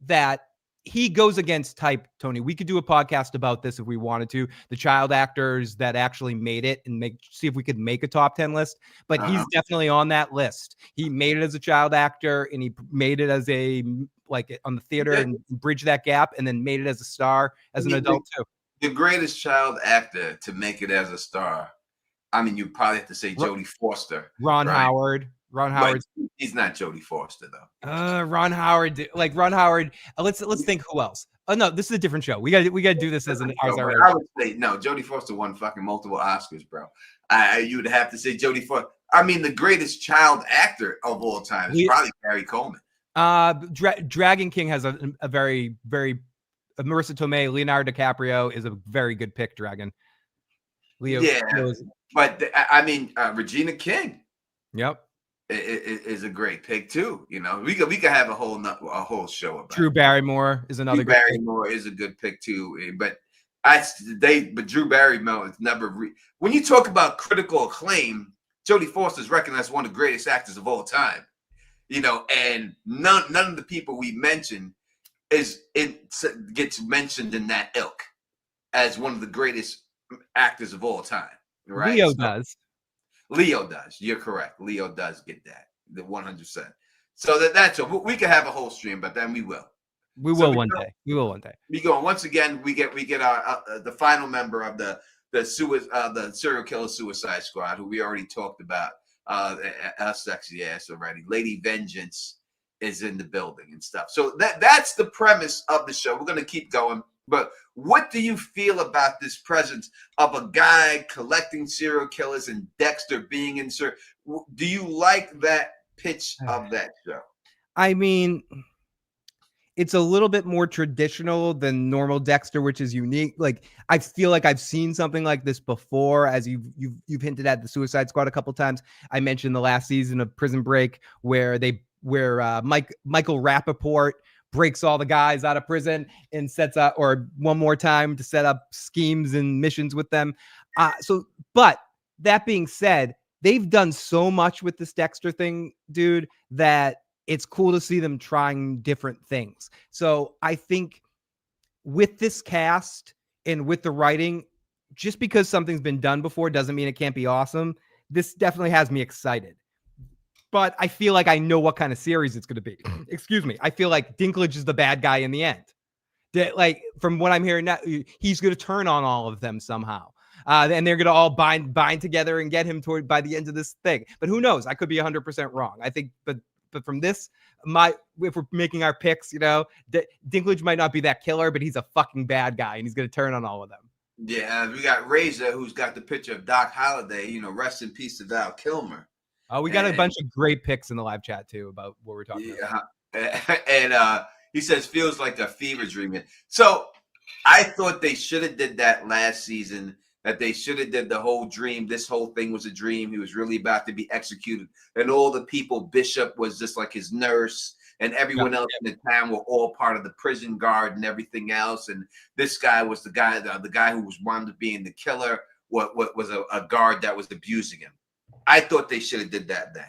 S2: that he goes against type, Tony. We could do a podcast about this if we wanted to. The child actors that actually made it and see if we could make a top 10 list. But he's definitely on that list. He made it as a child actor and he made it as on the theater and bridged that gap, and then made it as a star as an adult too.
S1: The greatest child actor to make it as a star. I mean, you probably have to say Jodie Foster.
S2: Ron Howard. Ron Howard.
S1: He's not Jodie Foster though.
S2: Ron Howard. Ron Howard. Let's think who else. Oh no, this is a different show. We got to do this as an.
S1: I would say no. Jodie Foster won fucking multiple Oscars, bro. You would have to say Jodie Foster. I mean, the greatest child actor of all time is probably Gary Coleman.
S2: Dragon King has a very, very. Marissa Tomei, Leonardo DiCaprio is a very good pick. Dragon. Leo.
S1: But I mean, Regina King.
S2: Yep.
S1: Is a great pick too. We could have a whole show about
S2: Drew Barrymore is another.
S1: Drew Barrymore is a good pick too. But Drew Barrymore is never. When you talk about critical acclaim, Jodie Foster is recognized as one of the greatest actors of all time. And none of the people we mentioned gets mentioned in that ilk as one of the greatest actors of all time. Right? Leo does. You're correct. Leo does get that, the 100%. So that's we could have a whole stream, but then we will. We will one day. We go once again. We get our the final member of the serial killer Suicide Squad, who we already talked about. Our sexy ass already. Lady Vengeance is in the building and stuff. So that's the premise of the show. We're gonna keep going. But what do you feel about this presence of a guy collecting serial killers and Dexter being in? Do you like that pitch of that show?
S2: I mean, it's a little bit more traditional than normal Dexter, which is unique. Like, I feel like I've seen something like this before, as you've hinted at the Suicide Squad a couple times. I mentioned the last season of Prison Break where Michael Rappaport breaks all the guys out of prison and sets up, or one more time to set up schemes and missions with them. But that being said, they've done so much with this Dexter thing, dude, that it's cool to see them trying different things. So I think with this cast and with the writing, just because something's been done before doesn't mean it can't be awesome. This definitely has me excited. But I feel like I know what kind of series it's going to be. Excuse me. I feel like Dinklage is the bad guy in the end. Like, from what I'm hearing now, he's going to turn on all of them somehow. And they're going to all bind together and get him by the end of this thing. But who knows? I could be 100% wrong. I think, but from this, if we're making our picks, Dinklage might not be that killer, but he's a fucking bad guy, and he's going to turn on all of them.
S1: Yeah, we got Razor, who's got the picture of Doc Holliday. Rest in peace to Val Kilmer.
S2: Oh, we got a bunch of great picks in the live chat too about what we're talking about.
S1: And he says feels like a fever dream. So I thought they should have did that last season. That they should have did the whole dream. This whole thing was a dream. He was really about to be executed, and all the people. Bishop was just like his nurse, and everyone else in the town were all part of the prison guard and everything else. And this guy was the guy who was wound up being the killer. What was a guard that was abusing him. I thought they should have did that then.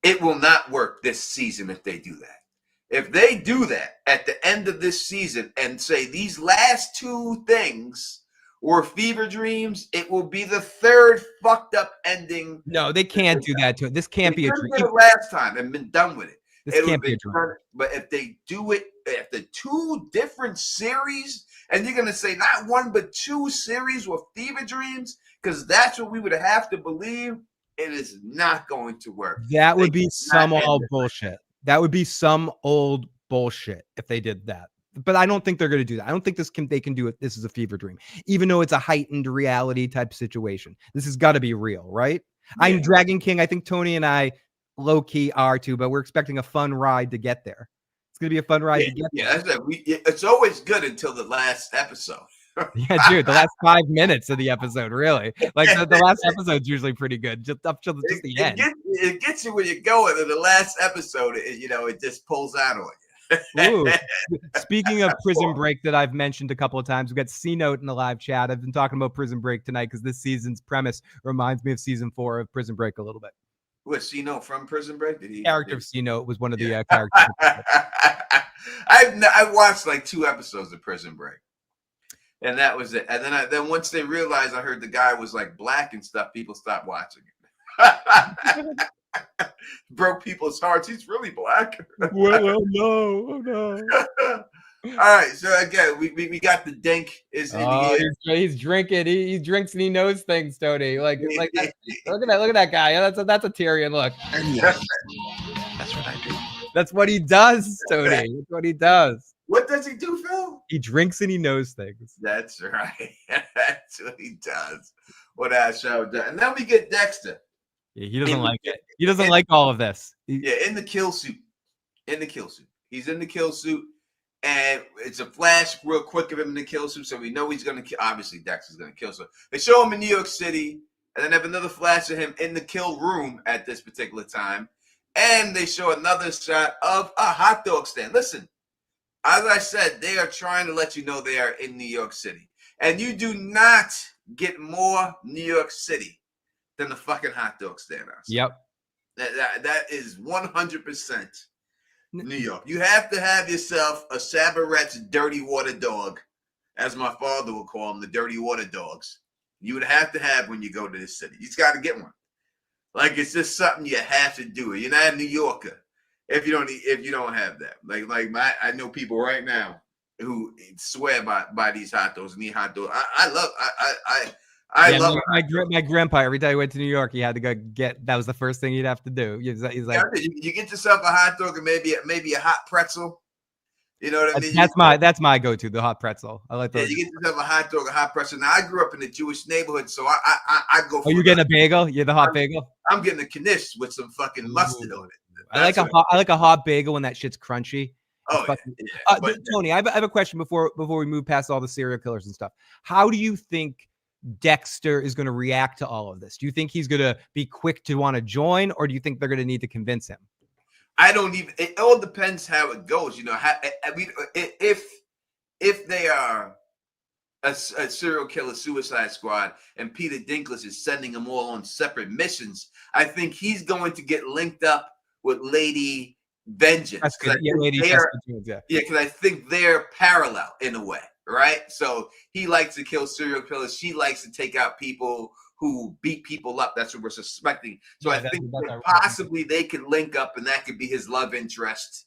S1: It will not work this season if they do that. If they do that at the end of this season and say these last two things were fever dreams, it will be the third fucked up ending.
S2: No, they can't do that to it. This can't be a dream.
S1: It last time and been done with it.
S2: This can't be a dream.
S1: But if they do it at the two different series, and you're gonna say not one but two series were fever dreams, because that's what we would have to believe, it is not going to work.
S2: That would be some old bullshit. That would be some old bullshit if they did that. But I don't think they're going to do that. I don't think they can do it. This is a fever dream, even though it's a heightened reality type situation. This has got to be real, right? Yeah. I'm Dragon King. I think Tony and I low key are too, but we're expecting a fun ride to get there. It's going to be a fun ride to get there.
S1: It's always good until the last episode.
S2: Yeah, dude, the last 5 minutes of the episode, really. Like the last episode's usually pretty good, just up to just the end.
S1: It gets you where you're going, and the last episode, it just pulls out on you.
S2: Ooh. Speaking of Prison Break that I've mentioned a couple of times, we've got C-Note in the live chat. I've been talking about Prison Break tonight because this season's premise reminds me of season 4 of Prison Break a little bit.
S1: Was C-Note from Prison Break?
S2: Character of C-Note was one of the characters.
S1: I watched like 2 episodes of Prison Break. And that was it. And then once they realized I heard the guy was like black and stuff, people stopped watching it. Broke people's hearts. He's really black.
S2: Well, no.
S1: All right. So again, we got the dink is in the air.
S2: He's drinking. He drinks and he knows things, Tony. Like that. Look at that guy. Yeah, that's a Tyrion look.
S4: That's what I do.
S2: That's what he does, Tony. That's what he does.
S1: What does he do, Phil?
S2: He drinks and he knows things.
S1: That's right. That's what he does. What I showed done. And then we get Dexter.
S2: Yeah, he doesn't like it. He doesn't like all of this.
S1: In the kill suit. He's in the kill suit. And it's a flash real quick of him in the kill suit. So we know he's going to kill. Obviously, Dexter's going to kill. So they show him in New York City. And then have another flash of him in the kill room at this particular time. And they show another shot of a hot dog stand. Listen. As I said, they are trying to let you know they are in New York City. And you do not get more New York City than the fucking hot dog stand.
S2: Yep.
S1: That is 100% New York. You have to have yourself a Sabaret's dirty water dog, as my father would call them, the dirty water dogs. You would have to have when you go to this city. You just got to get one. Like, it's just something you have to do. You're not a New Yorker. If you don't have that, I know people right now who swear by these hot dogs and eat hot dogs. I love
S2: my grandpa. Every time he went to New York, he had to go get. That was the first thing he'd have to do. He's like,
S1: you get yourself a hot dog and maybe a hot pretzel. You know what I mean?
S2: That's my go-to, the hot pretzel. I like those.
S1: Yeah, you get yourself a hot dog, a hot pretzel. Now I grew up in a Jewish neighborhood, so I go.
S2: Oh, you getting a bagel? You're the hot bagel.
S1: I'm getting a knish with some fucking mustard on it.
S2: I like a hot bagel when that shit's crunchy. Tony, I have a question before we move past all the serial killers and stuff. How do you think Dexter is going to react to all of this? Do you think he's going to be quick to want to join, or do you think they're going to need to convince him?
S1: It all depends how it goes. If they are a serial killer suicide squad and Peter Dinklage is sending them all on separate missions, I think he's going to get linked up with Lady Vengeance. Because I think they're parallel in a way, right? So he likes to kill serial killers. She likes to take out people who beat people up. That's what we're suspecting. So I think possibly they could link up, and that could be his love interest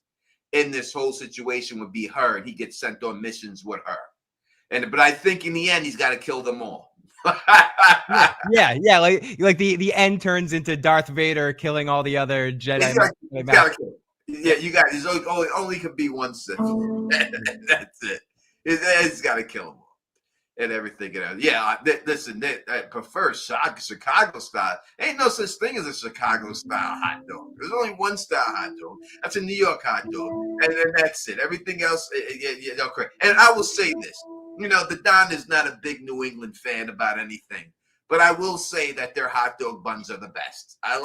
S1: in this whole situation would be her, and he gets sent on missions with her. But I think in the end, he's got to kill them all.
S2: yeah. Like the end turns into Darth Vader killing all the other Jedi.
S1: You got. There's only could be one Sith. That's it. He's got to kill them all. and everything else. Yeah, listen, I prefer Chicago style. Ain't no such thing as a Chicago style hot dog. There's only one style hot dog. That's a New York hot dog, and then that's it. Everything else, okay. And I will say this: the Don is not a big New England fan about anything. But I will say that their hot dog buns are the best. I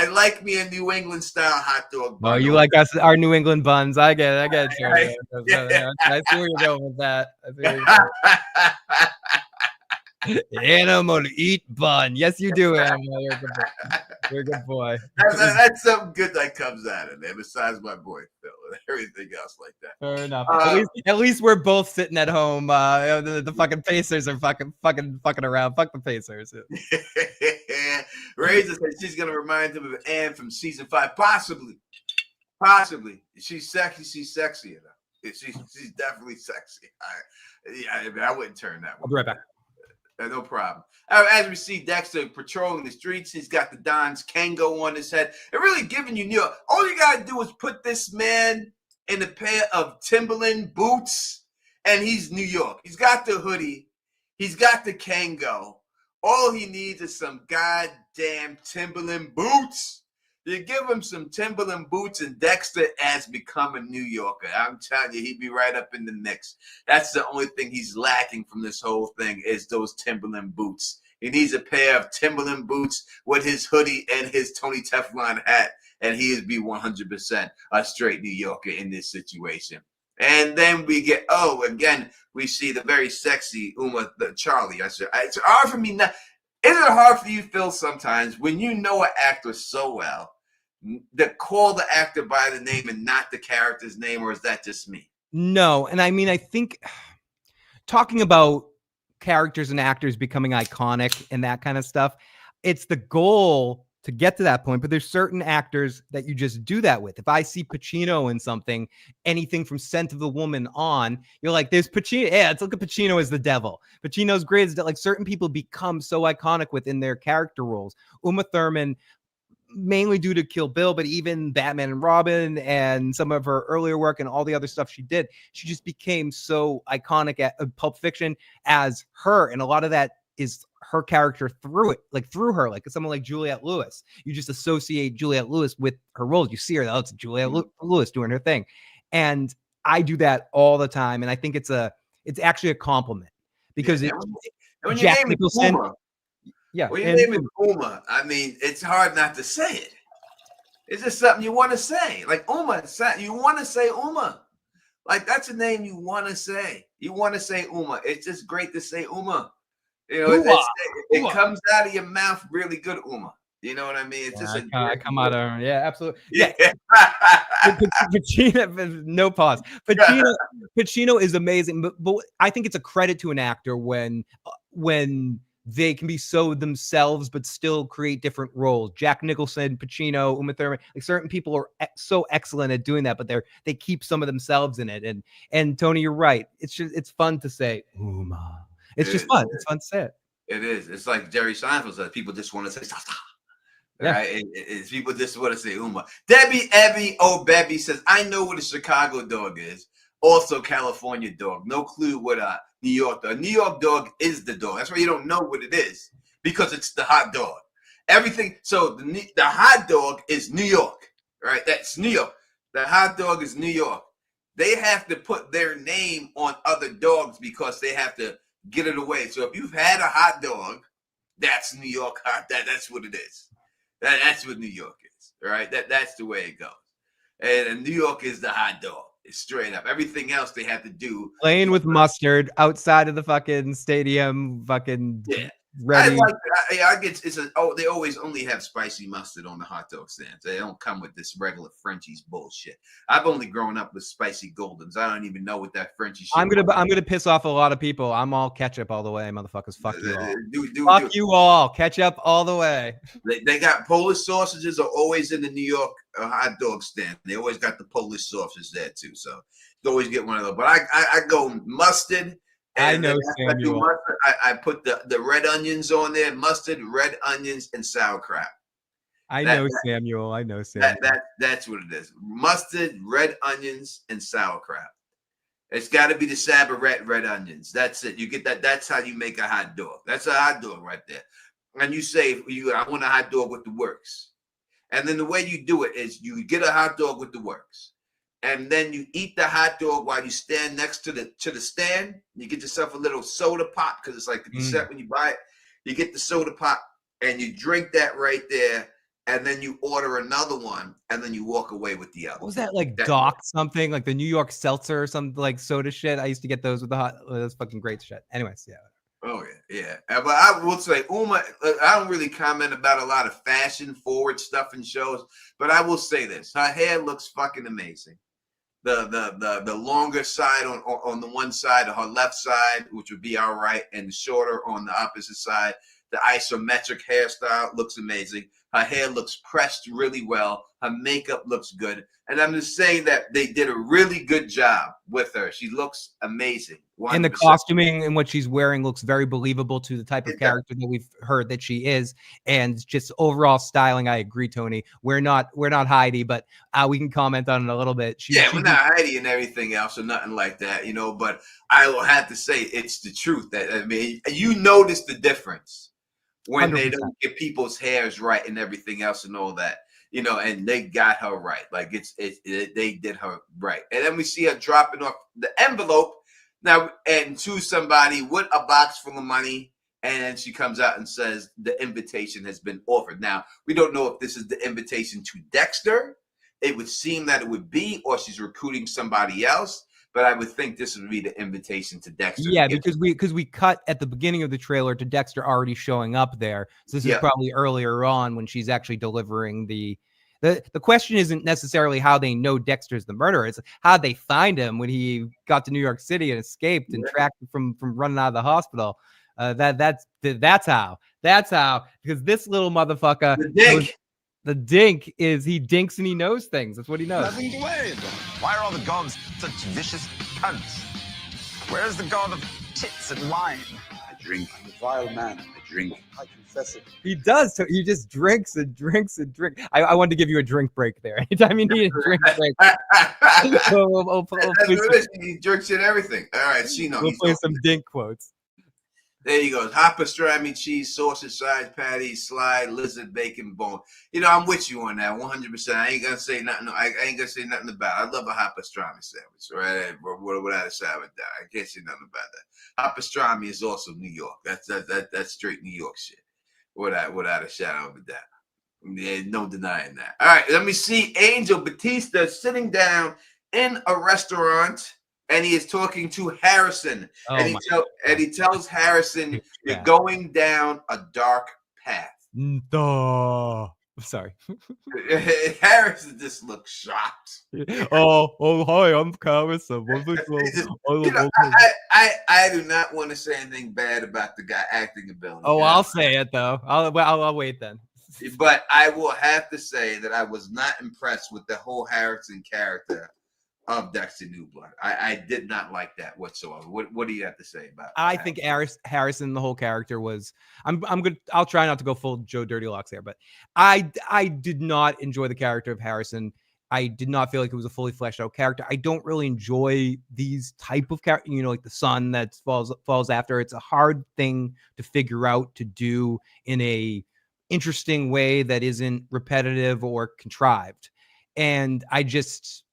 S1: like me a New England style hot dog bun.
S2: Oh, you like us, our New England buns. I get it. Tony.
S1: Yeah.
S2: I see where you're going with that. Animal eat bun. Yes, you do, Animal. You're a good boy.
S1: That's something good that comes out of there, besides my boy Phil and everything else like that.
S2: Fair enough. At least we're both sitting at home. The fucking Pacers are fucking around. Fuck the Pacers.
S1: Razor said she's gonna remind him of Anne from season 5. Possibly. She's sexy. She's sexy enough. She's definitely sexy. I wouldn't turn that one.
S2: I'll be right back.
S1: No problem. As we see Dexter patrolling the streets, he's got the Don's Kango on his head. And really giving you New York. All you got to do is put this man in a pair of Timberland boots, and he's New York. He's got the hoodie. He's got the Kango. All he needs is some goddamn Timberland boots. You give him some Timberland boots, and Dexter has become a New Yorker. I'm telling you, he'd be right up in the mix. That's the only thing he's lacking from this whole thing is those Timberland boots. He needs a pair of Timberland boots with his hoodie and his Tony Teflon hat, and he would be 100% a straight New Yorker in this situation. And then we get, again, we see the very sexy Charlie. It's hard for me now. Is it hard for you, Phil, sometimes when you know an actor so well, to call the actor by the name and not the character's name, or is that just me?
S2: No, and I mean, I think talking about characters and actors becoming iconic and that kind of stuff, it's the goal to get to that point, but there's certain actors that you just do that with. If I see Pacino in something, anything from Scent of the Woman on, you're like, there's Pacino. Yeah, let's look at Pacino as the devil. Pacino's great. Like certain people become so iconic within their character roles. Uma Thurman, mainly due to Kill Bill, but even Batman and Robin and some of her earlier work and all the other stuff she did, she just became so iconic at Pulp Fiction as her. And a lot of that is her character through her, like someone like Juliette Lewis. You just associate Juliette Lewis with her roles. You see her, it's Juliette Lewis doing her thing. And I do that all the time. And I think it's actually a compliment because
S1: when
S2: Jack
S1: you name
S2: Nicholson.
S1: When you name it Uma, I mean, it's hard not to say it. It's just something you want to say. Like Uma, you want to say Uma. Like that's a name you want to say. You want to say Uma. It's just great to say Uma. It comes out of your mouth really good, Uma. You know what I mean? It's just
S2: I come out of absolutely. Yeah. Pacino, no pause. Pacino is amazing, but I think it's a credit to an actor when they can be so themselves but still create different roles. Jack Nicholson, Pacino, Uma Thurman, like certain people are so excellent at doing that, but they keep some of themselves in it. And Tony, you're right. It's fun to say Uma. It's just fun. It's fun to say it.
S1: It is. It's like Jerry Seinfeld said. People just want to say stop.
S2: Yeah.
S1: Right? People just want to say Uma. Debbie Bebby says, I know what a Chicago dog is. Also California dog. No clue what a New York dog. New York dog is the dog. That's why you don't know what it is. Because it's the hot dog. Everything. So the hot dog is New York. Right? That's New York. The hot dog is New York. They have to put their name on other dogs because they have to get it away. So if you've had a hot dog, that's New York hot. That's what it is. That's what New York is. Right? That's the way it goes. And New York is the hot dog. It's straight up. Everything else they have to do.
S2: Playing with mustard outside of the fucking stadium, fucking ready.
S1: I like that. I get they always only have spicy mustard on the hot dog stands. They don't come with this regular Frenchie's bullshit. I've only grown up with spicy Goldens. I don't even know what that Frenchie shit
S2: I'm gonna piss off a lot of people. I'm all ketchup all the way, motherfuckers. Fuck you all. Fuck you all. Ketchup all the way.
S1: They got Polish sausages are always in the New York hot dog stand. They always got the Polish sausage there too. So you always get one of those. But I go mustard.
S2: I know, Samuel.
S1: I put the red onions on there, mustard, red onions, and sauerkraut.
S2: I know, Samuel.
S1: That's what it is. Mustard, red onions, and sauerkraut. It's got to be the Sabarette red onions. That's it. You get that. That's how you make a hot dog. That's a hot dog right there. And you say, I want a hot dog with the works. And then the way you do it is you get a hot dog with the works. And then you eat the hot dog while you stand next to the stand. You get yourself a little soda pop because it's like 50 cents when you buy it. You get the soda pop and you drink that right there. And then you order another one, and then you walk away with the other.
S2: What was that like Doc something like the New York Seltzer or something like soda shit? I used to get those with the hot. That's fucking great shit. Anyways, yeah.
S1: Oh yeah. But I will say, Uma, I don't really comment about a lot of fashion forward stuff in shows, but I will say this: her hair looks fucking amazing. The longer side on the one side, or her left side, which would be all right, and the shorter on the opposite side. The isometric hairstyle looks amazing. Her hair looks pressed really well. Her makeup looks good. And I'm just saying that they did a really good job with her. She looks amazing. 100%.
S2: And the costuming and what she's wearing looks very believable to the type of character that we've heard that she is. And just overall styling, I agree, Tony. We're not Heidi, but we can comment on it a little bit.
S1: We're not Heidi and everything else or nothing like that, but I will have to say it's the truth. That I mean, you notice the difference when 100%. They don't get people's hairs right and everything else and all that, and they got her right. Like they did her right. And then we see her dropping off the envelope now and to somebody with a box full of money. And then she comes out and says the invitation has been offered. Now, we don't know if this is the invitation to Dexter. It would seem that it would be, or she's recruiting somebody else. But I would think this would be the invitation to Dexter.
S2: Yeah, because we cut at the beginning of the trailer to Dexter already showing up there. So this is probably earlier on when she's actually delivering the question isn't necessarily how they know Dexter's the murderer. It's how they find him when he got to New York City and escaped and tracked him from running out of the hospital. That's how. Because this little motherfucker, the dink is he dinks and he knows things. That's what he knows.
S5: Nothing to worry about. Why are all the gods such vicious cunts? Where's the god of tits and wine?
S7: I drink. I'm a vile man. I drink. I confess it.
S2: He does. So he just drinks and drinks and drinks. I wanted to give you a drink break there. Anytime you need a drink break.
S1: He drinks in everything. All right,
S2: We'll play some dink quotes.
S1: There you go. Hot pastrami, cheese, sausage, side patty, slide, lizard, bacon, bone. I'm with you on that 100%. I ain't gonna say nothing. I ain't gonna say nothing about it. I love a hot pastrami sandwich, right? Without a salad, I can't say nothing about that. Hot pastrami is also New York. That's straight New York shit. Without a shadow of a doubt. Yeah, no denying that. All right, let me see Angel Batista sitting down in a restaurant. And he is talking to Harrison. And he tells Harrison, you're going down a dark path.
S2: Sorry.
S1: Harrison just looks shocked.
S2: Hi, I'm Harrison.
S1: I do not want to say anything bad about the guy acting ability.
S2: I'll say it, though. I'll wait then.
S1: But I will have to say that I was not impressed with the whole Harrison character of Dexter New Blood. I did not like that whatsoever. What do you have to say about that?
S2: I think Harrison, the whole character was I'm good. I'll try not to go full Joe Dirty Locks there, but I did not enjoy the character of Harrison. I did not feel like it was a fully fleshed out character. I don't really enjoy these type of character, like the son that falls after. It's a hard thing to figure out to do in a interesting way that isn't repetitive or contrived. And I just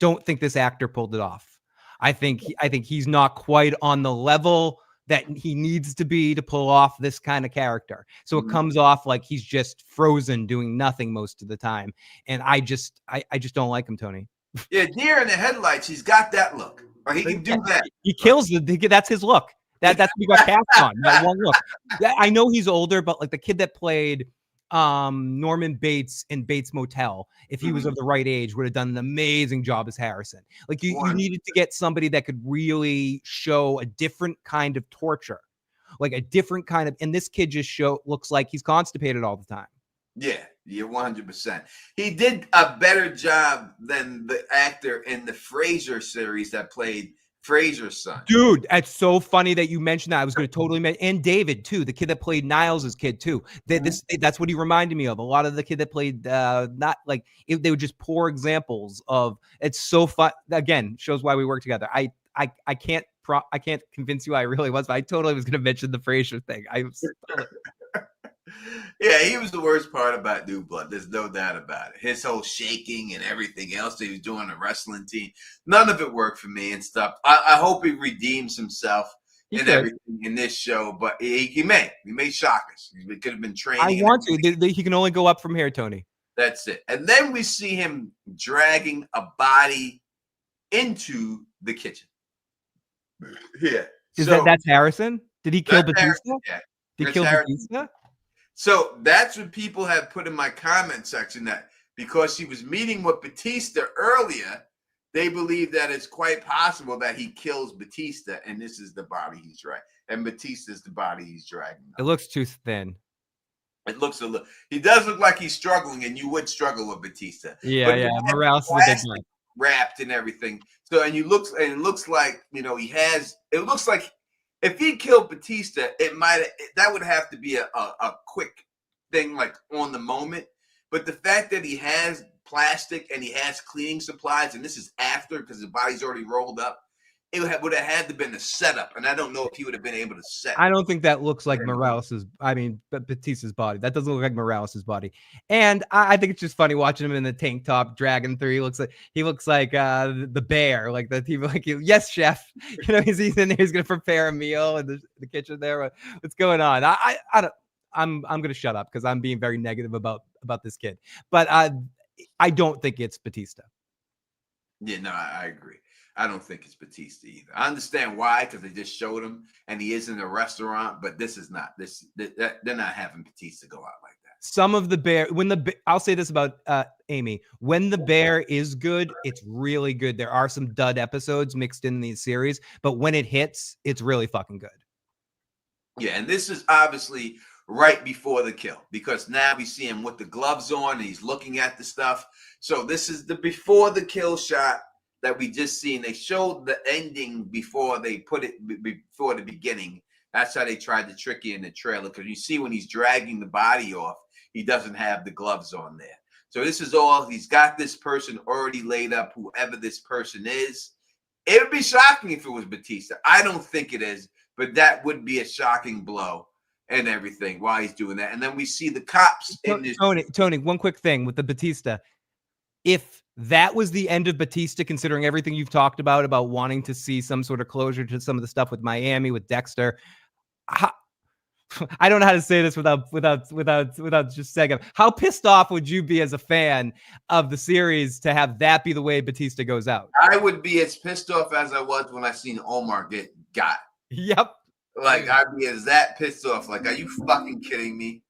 S2: don't think this actor pulled it off. I think he's not quite on the level that he needs to be to pull off this kind of character. So it comes off like he's just frozen doing nothing most of the time. And I just don't like him, Tony.
S1: Yeah, deer in the headlights. He's got that look. Or he can do that.
S2: He kills that's his look. That's what he got cast on. That one look. I know he's older, but like the kid that played Norman Bates in Bates Motel, if he was of the right age, would have done an amazing job as Harrison. Like you needed to get somebody that could really show a different kind of torture, like a different kind of, and this kid just looks like he's constipated all the time.
S1: Yeah, you're 100%. He did a better job than the actor in the Frasier series that played Fraser's son.
S2: Dude, that's so funny that you mentioned that. I was going to totally mention, and David too, the kid that played Niles' kid too. That's what he reminded me of. A lot of the kid that played, not like they were just poor examples of. It's so fun. Again, shows why we work together. I I can't convince you I really was, but I totally was going to mention the Frazier thing. I was totally...
S1: Yeah, he was the worst part about New Blood. There's no doubt about it. His whole shaking and everything else that he was doing on the wrestling team, none of it worked for me and stuff. I hope he redeems himself everything in this show, but he may shock us. He could have been training.
S2: I want to. He can only go up from here, Tony.
S1: That's it. And then we see him dragging a body into the kitchen. Yeah.
S2: That's Harrison? Did he kill Batista?
S1: Yeah.
S2: Did he kill Batista?
S1: So that's what people have put in my comment section, that because he was meeting with Batista earlier, they believe that it's quite possible that he kills Batista, and this is the body he's dragging. And Batista's the body he's dragging.
S2: It looks too thin.
S1: It looks a little. He does look like he's struggling, and you would struggle with Batista.
S2: Yeah. Morales is a big man.
S1: Wrapped and everything. So it looks like, he has. It looks like if he killed Batista, that would have to be a quick thing, like on the moment. But the fact that he has plastic and he has cleaning supplies, and this is after because the body's already rolled up, it would have had to been a setup, and I don't know if he would have been able to set.
S2: I don't think that looks like Batista's body. That doesn't look like Morales' body. And I think it's just funny watching him in the tank top dragging through. He looks like the bear, like the TV. Like, yes, chef. He's in there. He's gonna prepare a meal in the kitchen there. What's going on? I'm gonna shut up because I'm being very negative about this kid. But I don't think it's Batista.
S1: Yeah, no, I agree. I don't think it's Batista either. I understand why, because they just showed him and he is in a restaurant, but this is not this. They're not having Batista go out like that.
S2: Some of the bear, I'll say this about Amy, when the bear is good, it's really good. There are some dud episodes mixed in these series, but when it hits, it's really fucking good.
S1: Yeah, and this is obviously right before the kill, because now we see him with the gloves on and he's looking at the stuff. So this is the before the kill shot that we just seen. They showed the ending before they put it before the beginning. That's how they tried to trick you in the trailer, because you see when he's dragging the body off, he doesn't have the gloves on there. So this is all, he's got this person already laid up, whoever this person is. It would be shocking if it was Batista. I don't think it is, but that would be a shocking blow and everything while he's doing that. And then we see the cops in this.
S2: Tony, one quick thing with the Batista. If that was the end of Batista, considering everything you've talked about wanting to see some sort of closure to some of the stuff with Miami, with Dexter, I don't know how to say this without just saying it. How pissed off would you be as a fan of the series to have that be the way Batista goes out?
S1: I would be as pissed off as I was when I seen Omar get got.
S2: Yep.
S1: Like, I'd be as that pissed off. Like, are you fucking kidding me?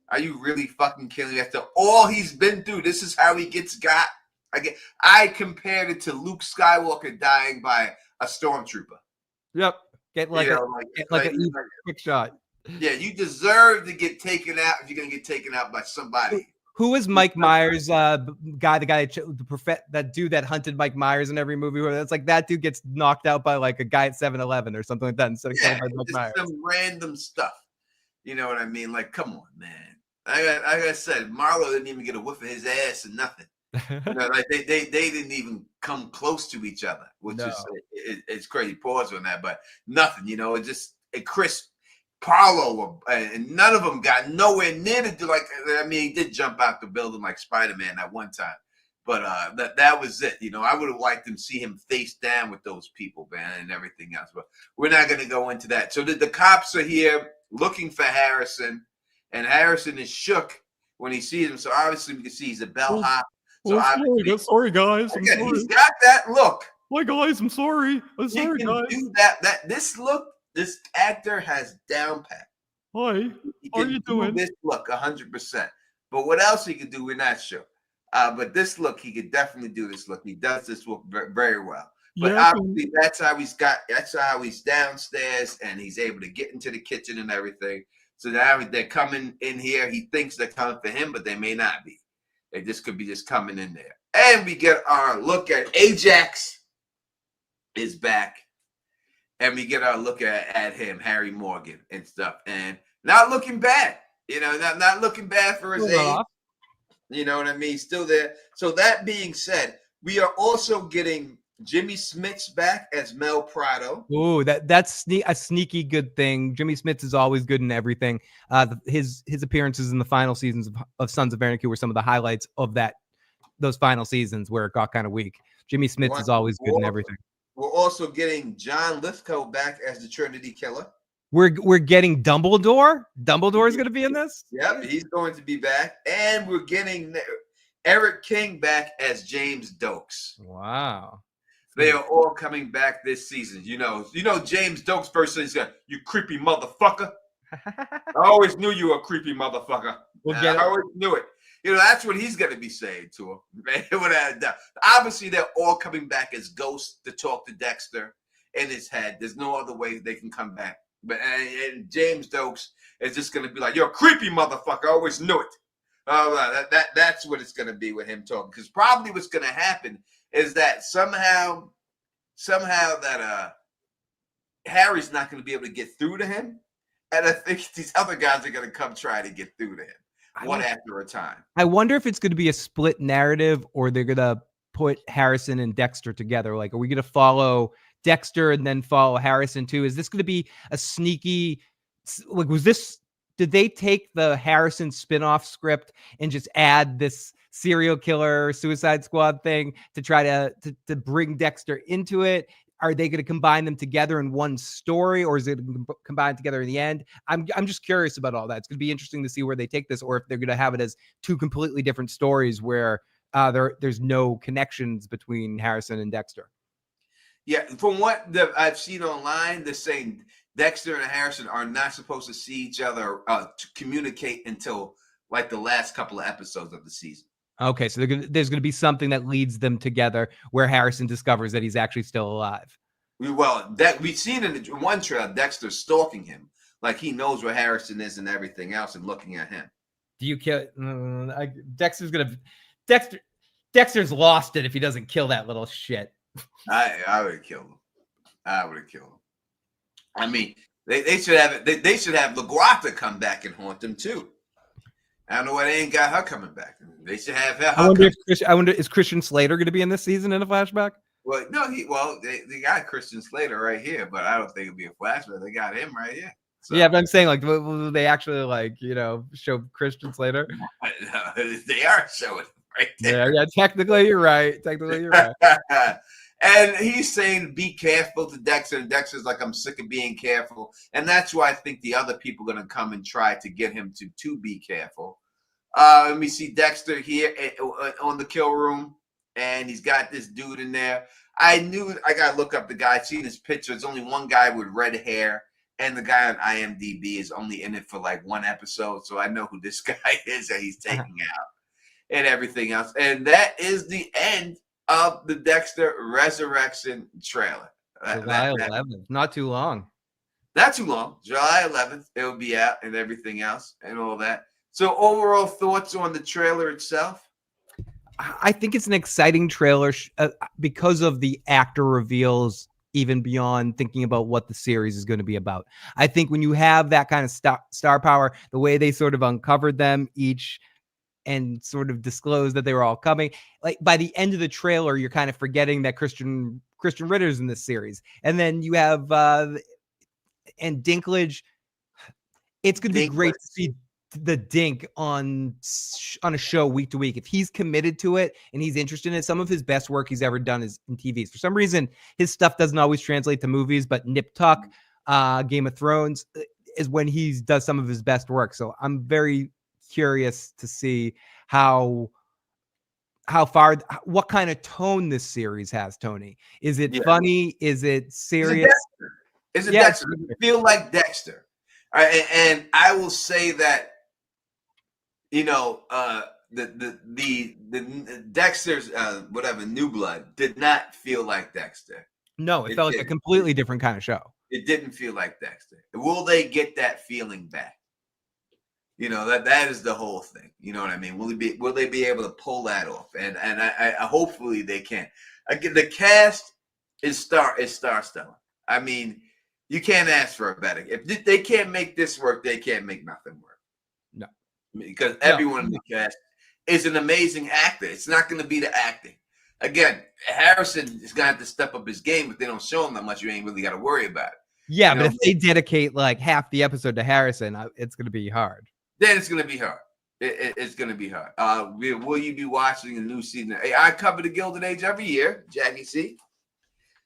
S1: Are you really fucking kidding me? After all he's been through, this is how he gets got. I compared it to Luke Skywalker dying by a stormtrooper.
S2: Yep. Get a quick shot.
S1: Yeah, you deserve to get taken out if you're gonna get taken out by somebody.
S2: Who is Mike Myers? The guy that dude that hunted Mike Myers in every movie. Where it's like that dude gets knocked out by like a guy at 7-Eleven or something like that. Instead of Mike Myers.
S1: Some random stuff. You know what I mean? Like, come on, man. Like I said, Marlo didn't even get a whiff of his ass and nothing. Like they didn't even come close to each other, which is it's crazy. Pause on that, but nothing. It just Chris Paulo and none of them got nowhere near to do. Like, I mean, he did jump out the building like Spider-Man at one time, but that was it. I would have liked to see him face down with those people, man, and everything else. But we're not going to go into that. So the cops are here looking for Harrison, and Harrison is shook when he sees him. So obviously we can see he's a bellhop. So
S6: sorry, guys. I'm sorry.
S1: He's got that look.
S6: Hi, guys. I'm sorry. I'm sorry,
S1: he
S6: guys.
S1: can do that. This look, this actor has down pat.
S6: Hi. How are you doing?
S1: This look 100%. But what else he could do, we're not sure. But this look, he could definitely do this look. He does this look very well. But obviously, that's how he's downstairs, and he's able to get into the kitchen and everything. So now they're coming in here. He thinks they're coming for him, but they may not be. They just could be just coming in there. And we get our look at Ajax is back. And we get our look at him, Harry Morgan and stuff. And not looking bad. Not looking bad for his age. You know what I mean? Still there. So that being said, we are also getting Jimmy Smits back as Mel Prado.
S2: Ooh, that's a sneaky good thing. Jimmy Smits is always good in everything. His appearances in the final seasons of Sons of Anarchy were some of the highlights of those final seasons where it got kind of weak. Jimmy Smits is always good in everything.
S1: We're also getting John Lithgow back as the Trinity Killer.
S2: We're getting Dumbledore. Dumbledore is going to be in this.
S1: Yep, he's going to be back, and we're getting Eric King back as James Dokes.
S2: Wow.
S1: They are all coming back this season. You know James Dokes person. He's got, you creepy motherfucker. I always knew you were a creepy motherfucker. I always knew it. You know, that's what he's going to be saying to him. Right? Without a doubt. Obviously, they're all coming back as ghosts to talk to Dexter in his head. There's no other way they can come back. But and James Dokes is just going to be like, you're a creepy motherfucker. I always knew it. That's what it's going to be with him talking. Because probably what's going to happen is that somehow that Harry's not going to be able to get through to him. And I think these other guys are going to come try to get through to him one after a time.
S2: I wonder if it's going to be a split narrative or they're going to put Harrison and Dexter together. Like, are we going to follow Dexter and then follow Harrison too? Is this going to be a sneaky, like, did they take the Harrison spinoff script and just add this serial killer Suicide Squad thing to try to bring Dexter into it? Are they going to combine them together in one story, or is it combined together in the end? I'm just curious about all that. It's going to be interesting to see where they take this, or if they're going to have it as two completely different stories where there's no connections between Harrison and Dexter.
S1: Yeah, from what I've seen online, they're saying Dexter and Harrison are not supposed to see each other to communicate until like the last couple of episodes of the season.
S2: Okay, so there's going to be something that leads them together where Harrison discovers that he's actually still alive.
S1: Well, we've seen in one trailer, Dexter stalking him. Like he knows where Harrison is and everything else and looking at him.
S2: Do you kill Dexter's lost it if he doesn't kill that little shit.
S1: I would have killed him. I mean, they should have it. They should have LaGuardia come back and haunt them too. I don't know why they ain't got her coming back. They should have her.
S2: I wonder, is Christian Slater going to be in this season in a flashback?
S1: Well, no, they got Christian Slater right here, but I don't think it'll be a flashback. They got him right here. So.
S2: Yeah, but I'm saying, like, will they actually, like, show Christian Slater?
S1: They are showing right there.
S2: Yeah, technically you're right.
S1: And he's saying, be careful to Dexter. And Dexter's like, I'm sick of being careful. And that's why I think the other people are going to come and try to get him to be careful. Let me see Dexter here on the kill room. And he's got this dude in there. I got to look up the guy. I've seen his picture. There's only one guy with red hair. And the guy on IMDb is only in it for like one episode. So I know who this guy is that he's taking out and everything else. And that is the end of the Dexter Resurrection trailer.
S2: July 11th. Not too long.
S1: Not too long. July 11th. It'll be out and everything else and all that. So overall thoughts on the trailer itself?
S2: I think it's an exciting trailer because of the actor reveals, even beyond thinking about what the series is going to be about. I think when you have that kind of star power, the way they sort of uncovered them each and sort of disclosed that they were all coming, like by the end of the trailer, you're kind of forgetting that Christian Ritter's in this series. And then you have and Dinklage. It's going to be great to see the Dink on a show week to week. If he's committed to it and he's interested in it, some of his best work he's ever done is in TV. For some reason, his stuff doesn't always translate to movies, but Nip Tuck, Game of Thrones is when he does some of his best work. So I'm very curious to see how far, what kind of tone this series has, Tony. Is it funny? Is it serious?
S1: Is it Dexter? Does it feel like Dexter? All right, and I will say that, the Dexter's New Blood did not feel like Dexter.
S2: No, it felt like a completely different kind of show.
S1: It didn't feel like Dexter. Will they get that feeling back? That is the whole thing. You know what I mean? Will they be able to pull that off? And I hopefully they can. Again, the cast is star-stellar. I mean, you can't ask for a better. If they can't make this work, they can't make nothing work.
S2: No.
S1: Because everyone in the cast is an amazing actor. It's not going to be the acting. again, Harrison is gonna have to step up his game. If they don't show him that much, you ain't really got to worry about it.
S2: Yeah,
S1: You
S2: but
S1: know,
S2: if they dedicate like half the episode to Harrison, it's going to be hard.
S1: then it's gonna be hard. It's gonna be hard. Will you be watching the new season? Hey, I cover the Gilded Age every year, Jackie C.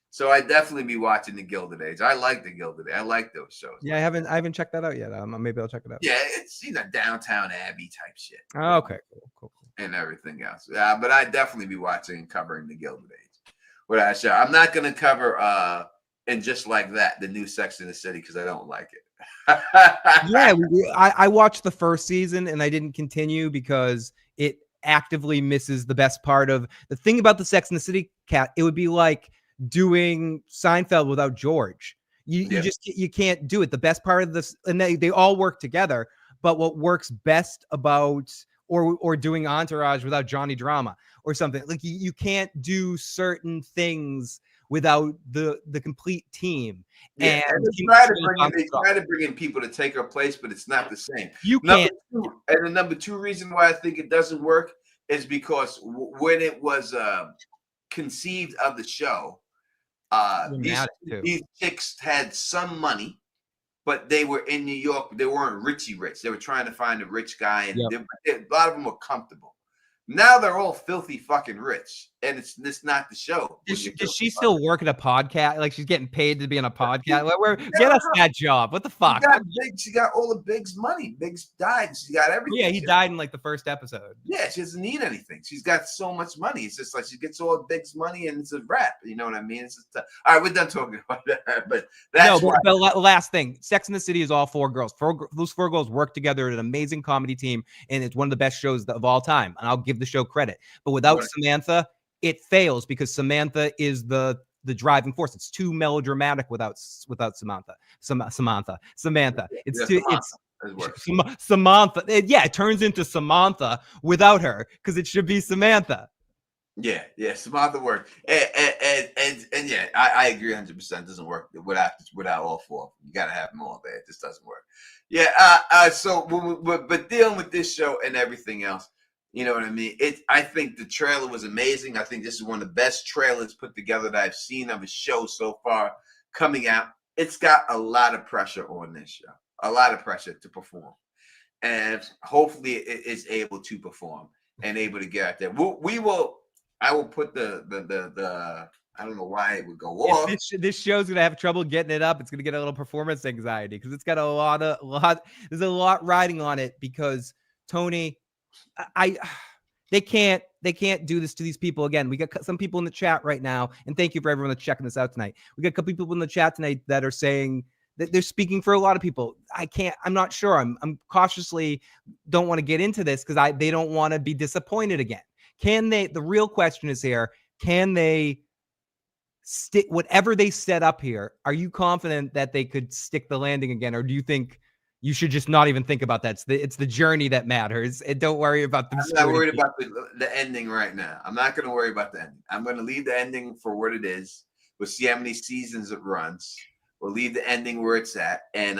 S1: So I definitely be watching the Gilded Age. I like the Gilded Age. I like those shows.
S2: Yeah, I haven't checked that out yet. Maybe I'll check it out.
S1: Yeah, it's Downtown Abbey type shit.
S2: Oh, okay, cool.
S1: And everything else. But I definitely be watching and covering the Gilded Age. Without show, I'm not gonna cover and just like that the new Sex in the City because I don't like it.
S2: Yeah, I watched the first season and I didn't continue because it actively misses the best part of the thing about the Sex in the City cat. It would be like doing Seinfeld without George. You can't do it. The best part of this, and they all work together, but what works best about or doing Entourage without Johnny Drama or something, like you can't do certain things without the complete team.
S1: Yeah,
S2: and
S1: they try to bring in people to take her place, but it's not the same.
S2: You can't.
S1: And the number two reason why I think it doesn't work is because when it was conceived of the show, these chicks had some money, but they were in New York. They weren't rich. They were trying to find a rich guy, and a lot of them were comfortable. Now they're all filthy fucking rich, and it's not the show.
S2: Does she still work at a podcast? Like she's getting paid to be on a podcast? Get us that job. What the fuck?
S1: She got all of Big's money. Big's died. She got everything.
S2: Yeah, he died in like the first episode.
S1: Yeah, she doesn't need anything. She's got so much money. It's just like she gets all of Big's money, and it's a wrap. You know what I mean? It's just all right. We're done talking about that. But that's
S2: but last thing. Sex in the City is all four girls. Those four girls work together at an amazing comedy team, and it's one of the best shows of all time. And I'll give the show credit. But without Samantha, it fails because Samantha is the driving force. It's too melodramatic without Samantha. It's Samantha. It turns into Samantha without her because it should be Samantha.
S1: Yeah, Samantha worked, and yeah, I agree 100%. Doesn't work without all four. You got to have them all there. It just doesn't work. Yeah. But dealing with this show and everything else. You know what I mean? I think the trailer was amazing. I think this is one of the best trailers put together that I've seen of a show so far coming out. It's got a lot of pressure on this show, a lot of pressure to perform. And hopefully it is able to perform and able to get out there. I will put the I don't know why it would go off.
S2: This show's gonna have trouble getting it up. It's gonna get a little performance anxiety because it's got there's a lot riding on it because Tony, they can't do this to these people again. We got some people in the chat right now, and thank you for everyone that's checking this out tonight. We got a couple people in the chat tonight that are saying that they're speaking for a lot of people. I'm not sure. I'm cautiously don't want to get into this because they don't want to be disappointed again. The real question is here, can they stick whatever they set up here? Are you confident that they could stick the landing again? Or do you think you should just not even think about that? It's the journey that matters. And don't worry about the.
S1: I'm not worried about the ending right now. I'm not going to worry about the ending. I'm going to leave the ending for what it is. We'll see how many seasons it runs. We'll leave the ending where it's at, and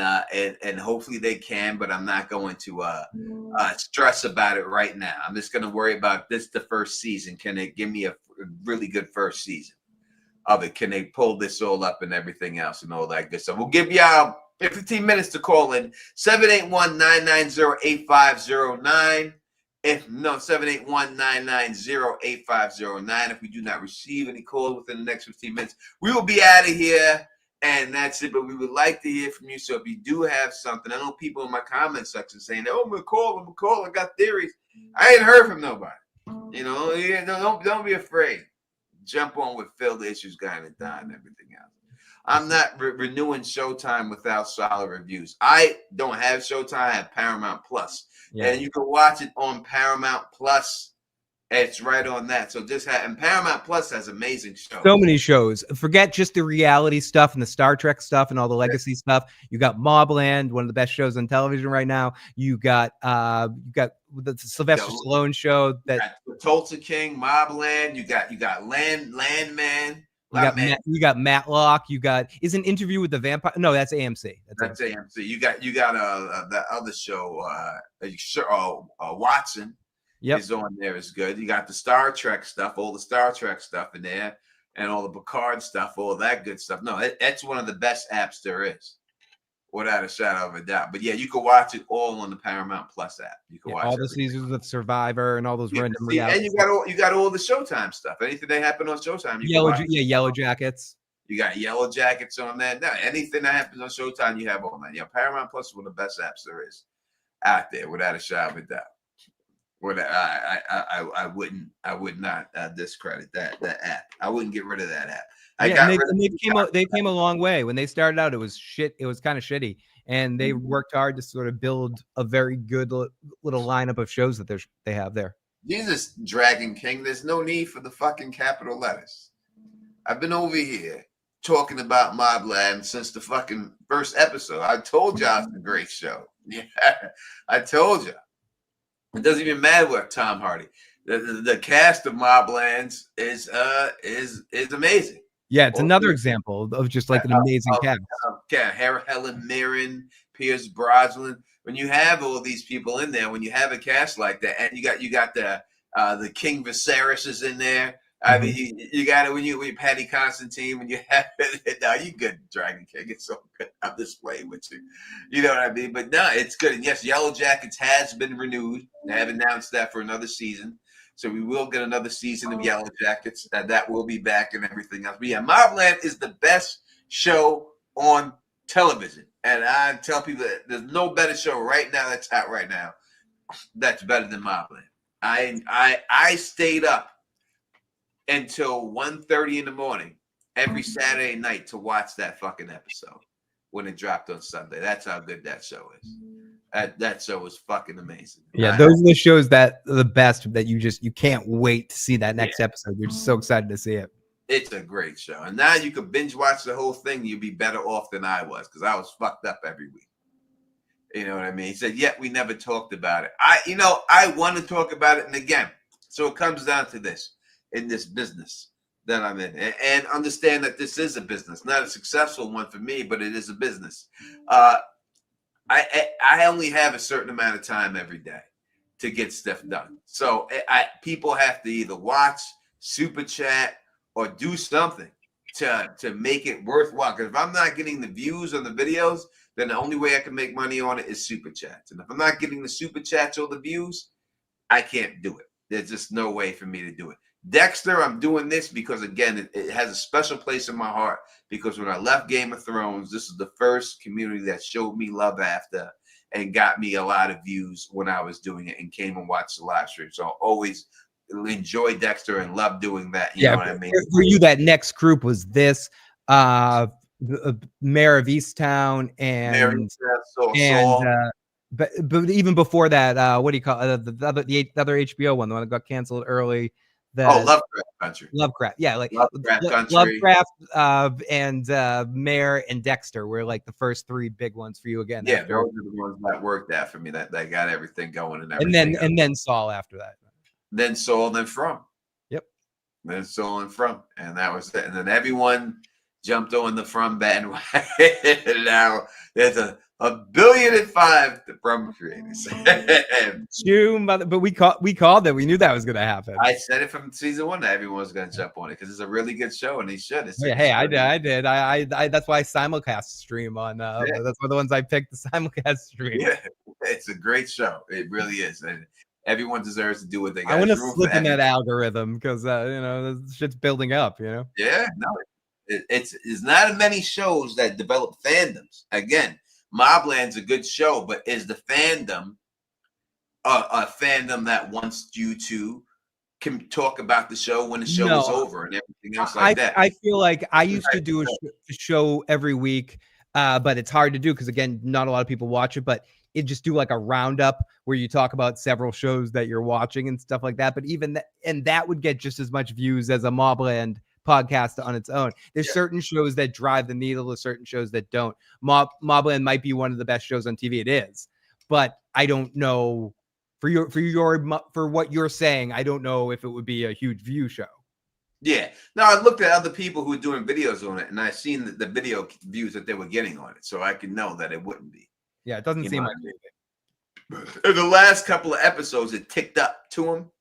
S1: hopefully they can. But I'm not going to stress about it right now. I'm just going to worry about this. The first season. Can they give me a really good first season of it? Can they pull this all up and everything else and all that good stuff? We'll give y'all 15 minutes to call in. 781-990-8509. 781-990-8509. If we do not receive any calls within the next 15 minutes, we will be out of here. And that's it. But we would like to hear from you. So if you do have something, I know people in my comment section saying, "Oh, I'm gonna call. I got theories." I ain't heard from nobody. You know, don't be afraid. Jump on with Phil, the issues guy, and Don, and everything else. I'm not renewing Showtime without solid reviews. I don't have Showtime. I have Paramount Plus, and you can watch it on Paramount Plus. It's right on that. So and Paramount Plus has amazing shows.
S2: So many shows. Forget just the reality stuff and the Star Trek stuff and all the legacy stuff. You got Mobland, one of the best shows on television right now. You got the Sylvester Stallone show, that
S1: Tulsa King, Mobland. You got Landman.
S2: You got Matlock. You got is an interview with the vampire. No, that's AMC.
S1: That's AMC. You got the other show. Watson. is on there is good. You got the Star Trek stuff, all the Star Trek stuff in there, and all the Picard stuff, all that good stuff. No, that's one of the best apps there is, without a shadow of a doubt. But yeah, you can watch it all on the Paramount Plus app. You can watch
S2: all the seasons of Survivor and all those random reality.
S1: And you got all the Showtime stuff. Anything that happened on Showtime, you
S2: Yellow,
S1: can watch.
S2: Yellow Jackets.
S1: You got Yellow Jackets on that. No, anything that happens on Showtime, you have on that. Yeah, Paramount Plus is one of the best apps there is out there, without a shadow of a doubt. I would not discredit that app. I wouldn't get rid of that app.
S2: They came a long way. When they started out, it was shit. It was kind of shitty, and they worked hard to sort of build a very good little lineup of shows that they have there.
S1: Jesus, Dragon King, there's no need for the fucking capital letters. I've been over here talking about Mobland since the fucking first episode. I told y'all it's a great show. Yeah, I told you. It doesn't even matter what Tom Hardy. The cast of Moblands is amazing.
S2: Yeah, it's another example of just like an amazing cast.
S1: Helen Mirren, Pierce Brosnan. When you have all these people in there, when you have a cast like that, and you got the King Viserys is in there. I mean, you got it when you Patty Constantine, when you have it. No, you good, Dragon King. It's so good. I'm just playing with you. You know what I mean? But no, it's good. And yes, Yellow Jackets has been renewed. They have announced that for another season. So we will get another season of Yellow Jackets. That will be back and everything else. But yeah, Mobland is the best show on television. And I tell people that there's no better show right now that's out right now that's better than Mobland. I stayed up until 1:30 in the morning every Saturday night to watch that fucking episode when it dropped on Sunday. That's how good that show is. That show was fucking amazing.
S2: Yeah, those are the shows that are the best that you can't wait to see that next episode. You're just so excited to see it.
S1: It's a great show. And now you can binge watch the whole thing. You'd be better off than I was because I was fucked up every week. You know what I mean? He said, yet we never talked about it. I want to talk about it. And again, so it comes down to this. In this business that I'm in, and understand that this is a business, not a successful one for me, but it is a business. I only have a certain amount of time every day to get stuff done. So people have to either watch, super chat, or do something to make it worthwhile. Because if I'm not getting the views on the videos, then the only way I can make money on it is super chats. And if I'm not getting the super chats or the views, I can't do it. There's just no way for me to do it. Dexter, I'm doing this because, again, it has a special place in my heart because when I left Game of Thrones, this is the first community that showed me love after and got me a lot of views when I was doing it and came and watched the live stream. So I always enjoy Dexter and love doing that. You know what I mean?
S2: For you, that next group was this Mayor of Easttown but even before that, what do you call it? The other HBO one, the one that got canceled early.
S1: Lovecraft Country.
S2: Lovecraft, yeah, like
S1: Lovecraft Country.
S2: Lovecraft and Mayor and Dexter were like the first three big ones for you again.
S1: Yeah, those are the ones that worked out for me. That got everything going and everything.
S2: And then Saul after that.
S1: Then Saul, then From.
S2: Yep.
S1: Then Saul and From, and that was it. And then everyone jumped on the From bandwagon. And now there's a 1.5 billion From creators.
S2: But we called that. We knew that was going to happen.
S1: I said it from season 1 that everyone was going to jump on it because it's a really good show and they should.
S2: I did. I that's why I simulcast stream on. That's one of the ones I picked to simulcast stream.
S1: Yeah, it's a great show. It really is, and everyone deserves to do what they got.
S2: I want to slip in that algorithm because this shit's building up.
S1: Yeah, no, it's not many shows that develop fandoms. Again, Mobland's a good show, but is the fandom a fandom that wants you to can talk about the show when the show is over and everything else like that?
S2: I feel like I used to do a show every week, but it's hard to do because, again, not a lot of people watch it, but it just do like a roundup where you talk about several shows that you're watching and stuff like that. But even that would get just as much views as a Mobland podcast on its own. There's certain shows that drive the needle, there's certain shows that don't. Mobland might be one of the best shows on TV. It is, but I don't know for what you're saying. I don't know if it would be a huge view show.
S1: Yeah. No, I looked at other people who were doing videos on it, and I've seen the video views that they were getting on it, so I can know that it wouldn't be.
S2: Yeah, it doesn't seem like it.
S1: In the last couple of episodes, it ticked up to them,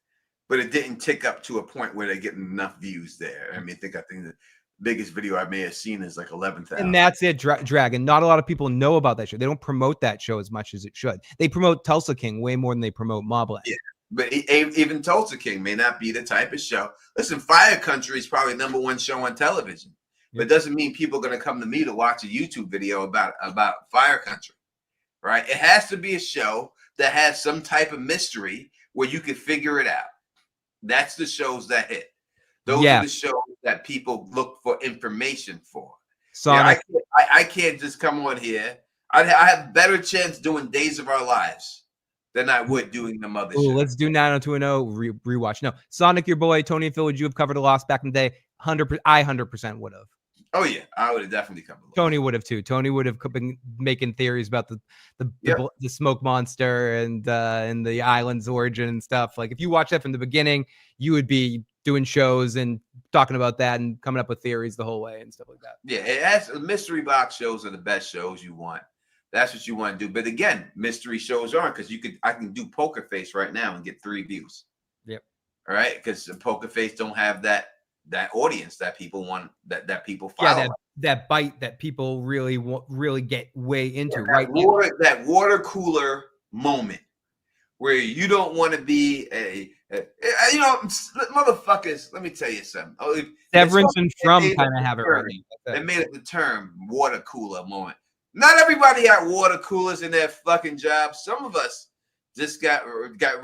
S1: but it didn't tick up to a point where they're getting enough views there. I think the biggest video I may have seen is like 11,000.
S2: And that's it, Dragon. Not a lot of people know about that show. They don't promote that show as much as it should. They promote Tulsa King way more than they promote Mobland.
S1: Yeah, but even Tulsa King may not be the type of show. Listen, Fire Country is probably #1 show on television, but it doesn't mean people are going to come to me to watch a YouTube video about Fire Country, right? It has to be a show that has some type of mystery where you can figure it out. That's the shows that hit. Those are the shows that people look for information for.
S2: Sonic.
S1: Yeah, I can't just come on here. I have better chance doing Days of Our Lives than I would doing them other shows.
S2: Let's do 90210 rewatch. No, Sonic, your boy, Tony and Phil, would you have covered a loss back in the day? 100%. I 100% would have.
S1: Oh yeah, I would have definitely covered.
S2: Tony would have too. Tony would have been making theories about the smoke monster and the island's origin and stuff. Like if you watch that from the beginning, you would be doing shows and talking about that and coming up with theories the whole way and stuff like that.
S1: Yeah, mystery box shows are the best shows you want. That's what you want to do. But again, mystery shows aren't, because I can do Poker Face right now and get 3 views.
S2: Yep. All
S1: right, because Poker Face don't have that audience that people want, that people follow.
S2: Yeah, that bite that people really get way into.
S1: That water cooler moment where you don't want to be motherfuckers. Let me tell you something.
S2: Severance and From kind of have it right.
S1: They made it the term water cooler moment. Not everybody got water coolers in their fucking jobs. Some of us just got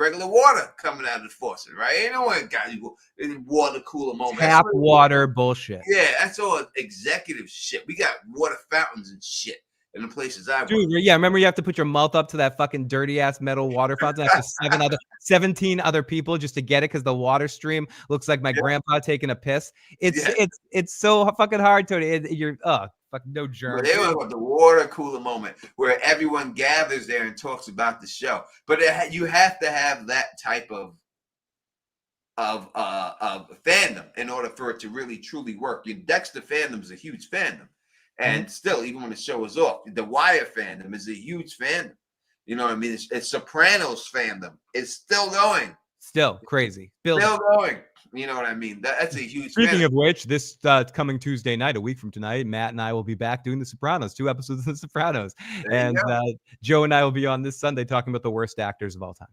S1: regular water coming out of the faucet, right? Ain't no one got water cooler moment.
S2: Tap water bullshit.
S1: Yeah, that's all executive shit. We got water fountains and shit in the places I work.
S2: Dude, yeah, remember you have to put your mouth up to that fucking dirty ass metal water fountain after 17 other people just to get it because the water stream looks like my grandpa taking a piss. It's so fucking hard, Tony. You're fucking no germ.
S1: They were the water cooler moment where everyone gathers there and talks about the show. But you have to have that type of fandom in order for it to really truly work. Your Dexter fandom is a huge fandom. And still, even when the show is off, the Wire fandom is a huge fandom. You know what I mean? It's Sopranos fandom. It's still going.
S2: Still crazy.
S1: Still going. You know what I mean? That's a huge
S2: Speaking of which, this coming Tuesday night, a week from tonight, Matt and I will be back doing The Sopranos, 2 episodes of The Sopranos. And Joe and I will be on this Sunday talking about the worst actors of all time.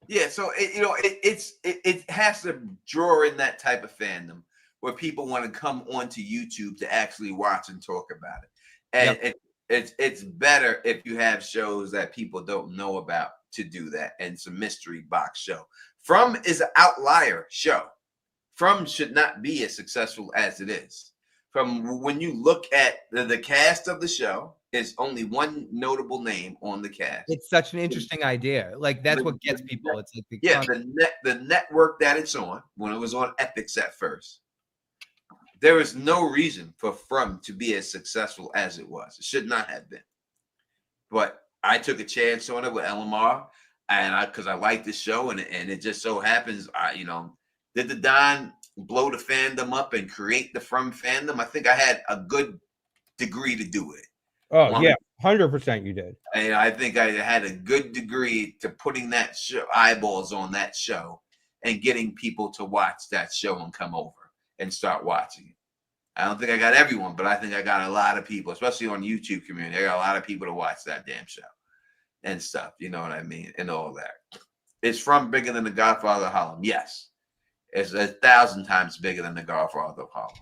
S1: Yeah, so it has to draw in that type of fandom where people want to come onto YouTube to actually watch and talk about it. And it's better if you have shows that people don't know about to do that, and it's a mystery box show. From is an outlier show. From should not be as successful as it is. From when you look at the cast of the show, there's only one notable name on the cast.
S2: It's such an interesting idea. Like that's what gets people. It's like
S1: the network that it's on, when it was on Epix at first, there is no reason for From to be as successful as it was. It should not have been. But I took a chance on it with LMR, and because I like the show, and it just so happens, did the Don blow the fandom up and create the From fandom? I think I had a good degree to do it.
S2: Oh, yeah, 100% you did.
S1: And I think I had a good degree to putting that show, eyeballs on that show, and getting people to watch that show and come over and start watching it. I don't think I got everyone, but I think I got a lot of people, especially on the YouTube community. I got a lot of people to watch that damn show and stuff. You know what I mean? And all that. Is From bigger than The Godfather of Harlem? Yes. It's 1,000 times bigger than The Godfather of Harlem.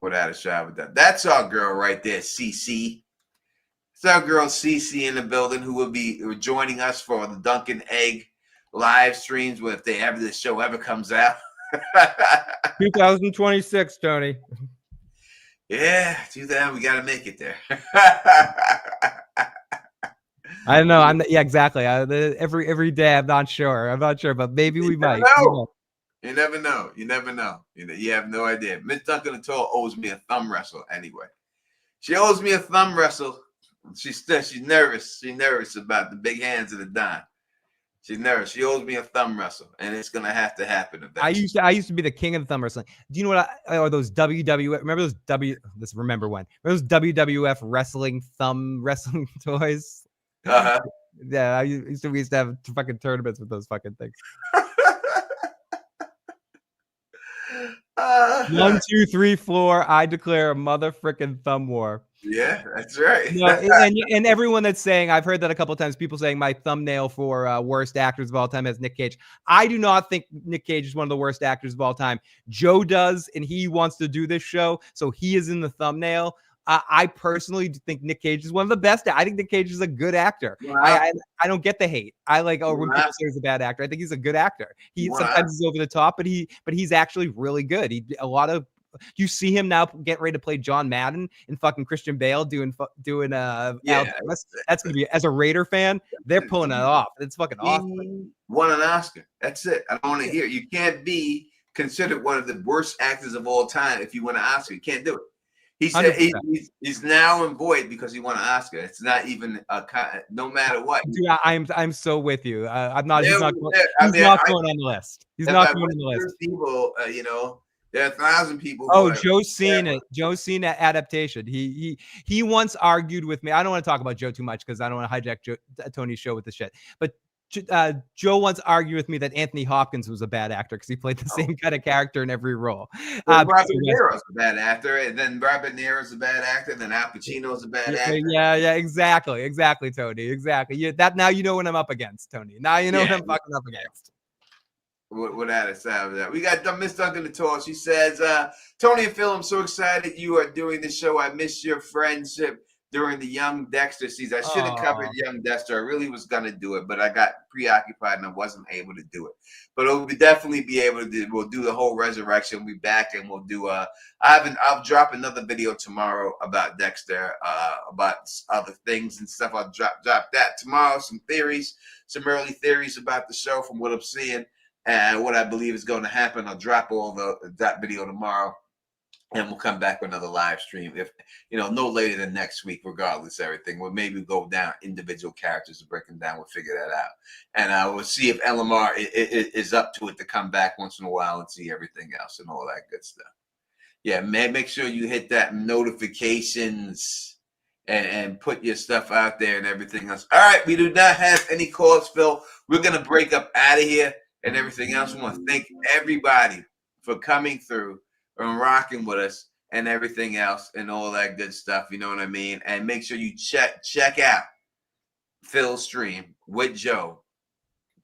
S1: Without a shadow of a doubt. That's our girl right there, CC. It's our girl CC in the building, who will be joining us for the Dunkin' Egg live streams if the show ever comes out.
S2: 2026, Tony.
S1: Yeah, 2000. We got to make it there.
S2: I don't know. Exactly. Every day, I'm not sure, but maybe we might.
S1: You never know. You have no idea. Miss Duncan Atoll owes me a thumb wrestle anyway. She owes me a thumb wrestle. She's nervous. She's nervous about the big hands of the Don. She's nervous. She owes me a thumb wrestle, and it's gonna have to happen eventually.
S2: I used to be the king of the thumb wrestling. Do you know what? Or those WWF? Remember those Remember those WWF wrestling thumb wrestling toys? Yeah, we used to have fucking tournaments with those fucking things. 1, 2, 3, 4. I declare a mother frickin' thumb war.
S1: Yeah, that's right.
S2: No, and everyone that's saying, I've heard that a couple of times, people saying my thumbnail for worst actors of all time has Nick Cage. I do not think Nick Cage is one of the worst actors of all time. Joe does, and he wants to do this show, so he is in the thumbnail. I personally think Nick Cage is one of the best. I think Nick Cage is a good actor.
S1: Wow.
S2: I don't get the hate. I like when people say he's a bad actor. I think he's a good actor. He sometimes he's over the top, but he's actually really good. You see him now get ready to play John Madden and fucking Christian Bale doing that's gonna be, as a Raider fan, they're pulling it off. It's fucking awesome.
S1: He won an Oscar. That's it. I don't want to hear it. You can't be considered one of the worst actors of all time if you win an Oscar. You can't do it. He said he's now in void because he won an Oscar. It's not even no matter what.
S2: Dude, I'm so with you. I'm not. He's not going on the list. He's not going on the list.
S1: People, there are 1,000 people.
S2: Oh, Joe's seen it. Joe's seen that adaptation. He once argued with me. I don't want to talk about Joe too much because I don't want to hijack Tony's show with the shit. But Joe once argued with me that Anthony Hopkins was a bad actor because he played the same kind of character in every role.
S1: Robert De Niro's a bad actor, and then Robert De Niro's a bad actor, and then Al Pacino's a bad actor.
S2: Yeah, exactly, Tony, exactly. That now you know what I'm up against, Tony. Now you know what I'm fucking up against.
S1: Without a sound of that, we got Miss Duncan the Tall. She says, "Tony and Phil, I'm so excited you are doing the show. I miss your friendship during the Young Dexter season. I should have covered Young Dexter. I really was gonna do it, but I got preoccupied and I wasn't able to do it. But we'll definitely be able to do. We'll do the whole resurrection. We'll be back and we'll do. I'll drop another video tomorrow about Dexter, about other things and stuff. I'll drop that tomorrow. Some theories, some early theories about the show from what I'm seeing and what I believe is going to happen. I'll drop all that video tomorrow. And we'll come back with another live stream, if no later than next week, regardless of everything. We'll maybe go down individual characters and break them down. We'll figure that out. And we'll see if LMR is up to it to come back once in a while and see everything else and all that good stuff. Yeah, man, make sure you hit that notifications and put your stuff out there and everything else. All right, we do not have any calls, Phil. We're going to break up out of here and everything else. We want to thank everybody for coming through and rocking with us and everything else and all that good stuff, you know what I mean? And make sure you check out Phil's stream with Joe.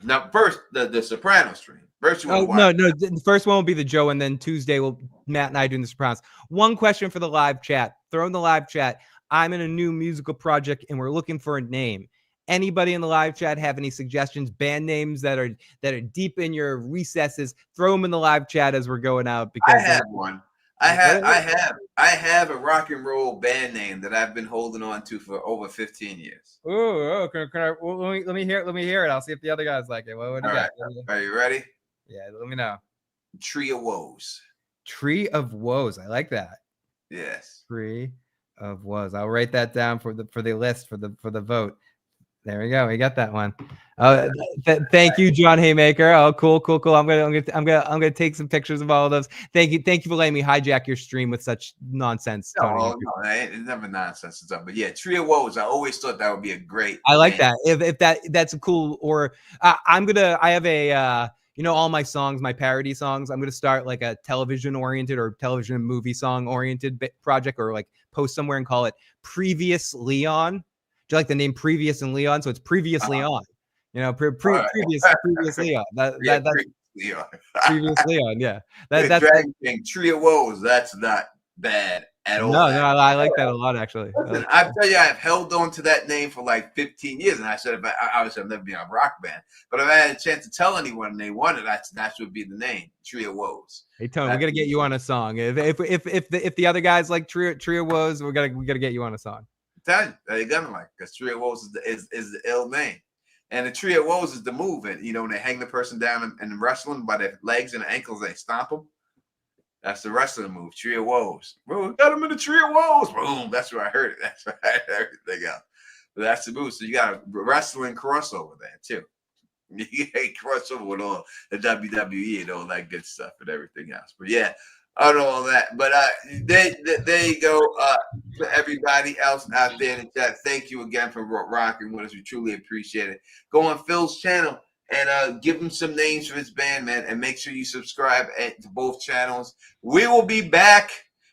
S1: Now, first, the Soprano stream. First,
S2: no. The first one will be the Joe, and then Tuesday Matt and I doing the Sopranos. One question for the live chat. Throw in the live chat. I'm in a new musical project, and we're looking for a name. Anybody in the live chat have any suggestions, band names that are deep in your recesses? Throw them in the live chat as we're going out. Because
S1: I have one. I have a rock and roll band name that I've been holding on to for over 15 years.
S2: Oh, can I? Well, let me hear it. I'll see if the other guys like it. What do you got?
S1: Are you ready?
S2: Yeah, let me know.
S1: Tree of Woes.
S2: Tree of Woes. I like that.
S1: Yes.
S2: Tree of Woes. I'll write that down for the list for the vote. There we go. We got that one. Thank you, John Haymaker. Oh, cool. I'm gonna take some pictures of all of those. Thank you for letting me hijack your stream with such nonsense. Tony.
S1: No, it's never nonsense and stuff. But yeah, Tree of Woes. I always thought that would be a great.
S2: I like that. If that's a cool. Or I have a all my songs, my parody songs. I'm gonna start like a television oriented or television movie song oriented project, or like post somewhere and call it Previous Leon. Do you like the name Previous and Leon? So it's Previously On. Previous Leon. That's
S1: Leon.
S2: Previous Leon. Yeah.
S1: That's Dragon King, Tree of Woes. That's not bad at all.
S2: No, I like that a lot, actually.
S1: Listen, I tell you, I've held on to that name for like 15 years, and I said, obviously, I've never been a rock band, but if I had a chance to tell anyone and they wanted, that would be the name, Tree of Woes.
S2: Hey Tony, we gotta get you on a song. If the other guys like Tree of Woes, we gotta get you on a song.
S1: Tell you, they're gonna like, because Tree of Woes is the ill name, and the Tree of Woes is the move. And when they hang the person down and wrestling by their legs and ankles, they stomp them. That's the wrestling move, Tree of Woes. Bro, got him in the Tree of Woes. Boom. That's where I heard it. That's where I heard everything else. But that's the move. So you got a wrestling crossover there too. You crossover with all the WWE and all that good stuff and everything else. But yeah. I don't know all that, but there you go. For everybody else out there in the chat, thank you again for rocking with us. We truly appreciate it. Go on Phil's channel and give him some names for his band, man, and make sure you subscribe to both channels. We will be back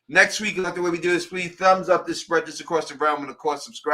S1: next week. Like the way we do this, please thumbs up this, spread this across the realm, and of course subscribe.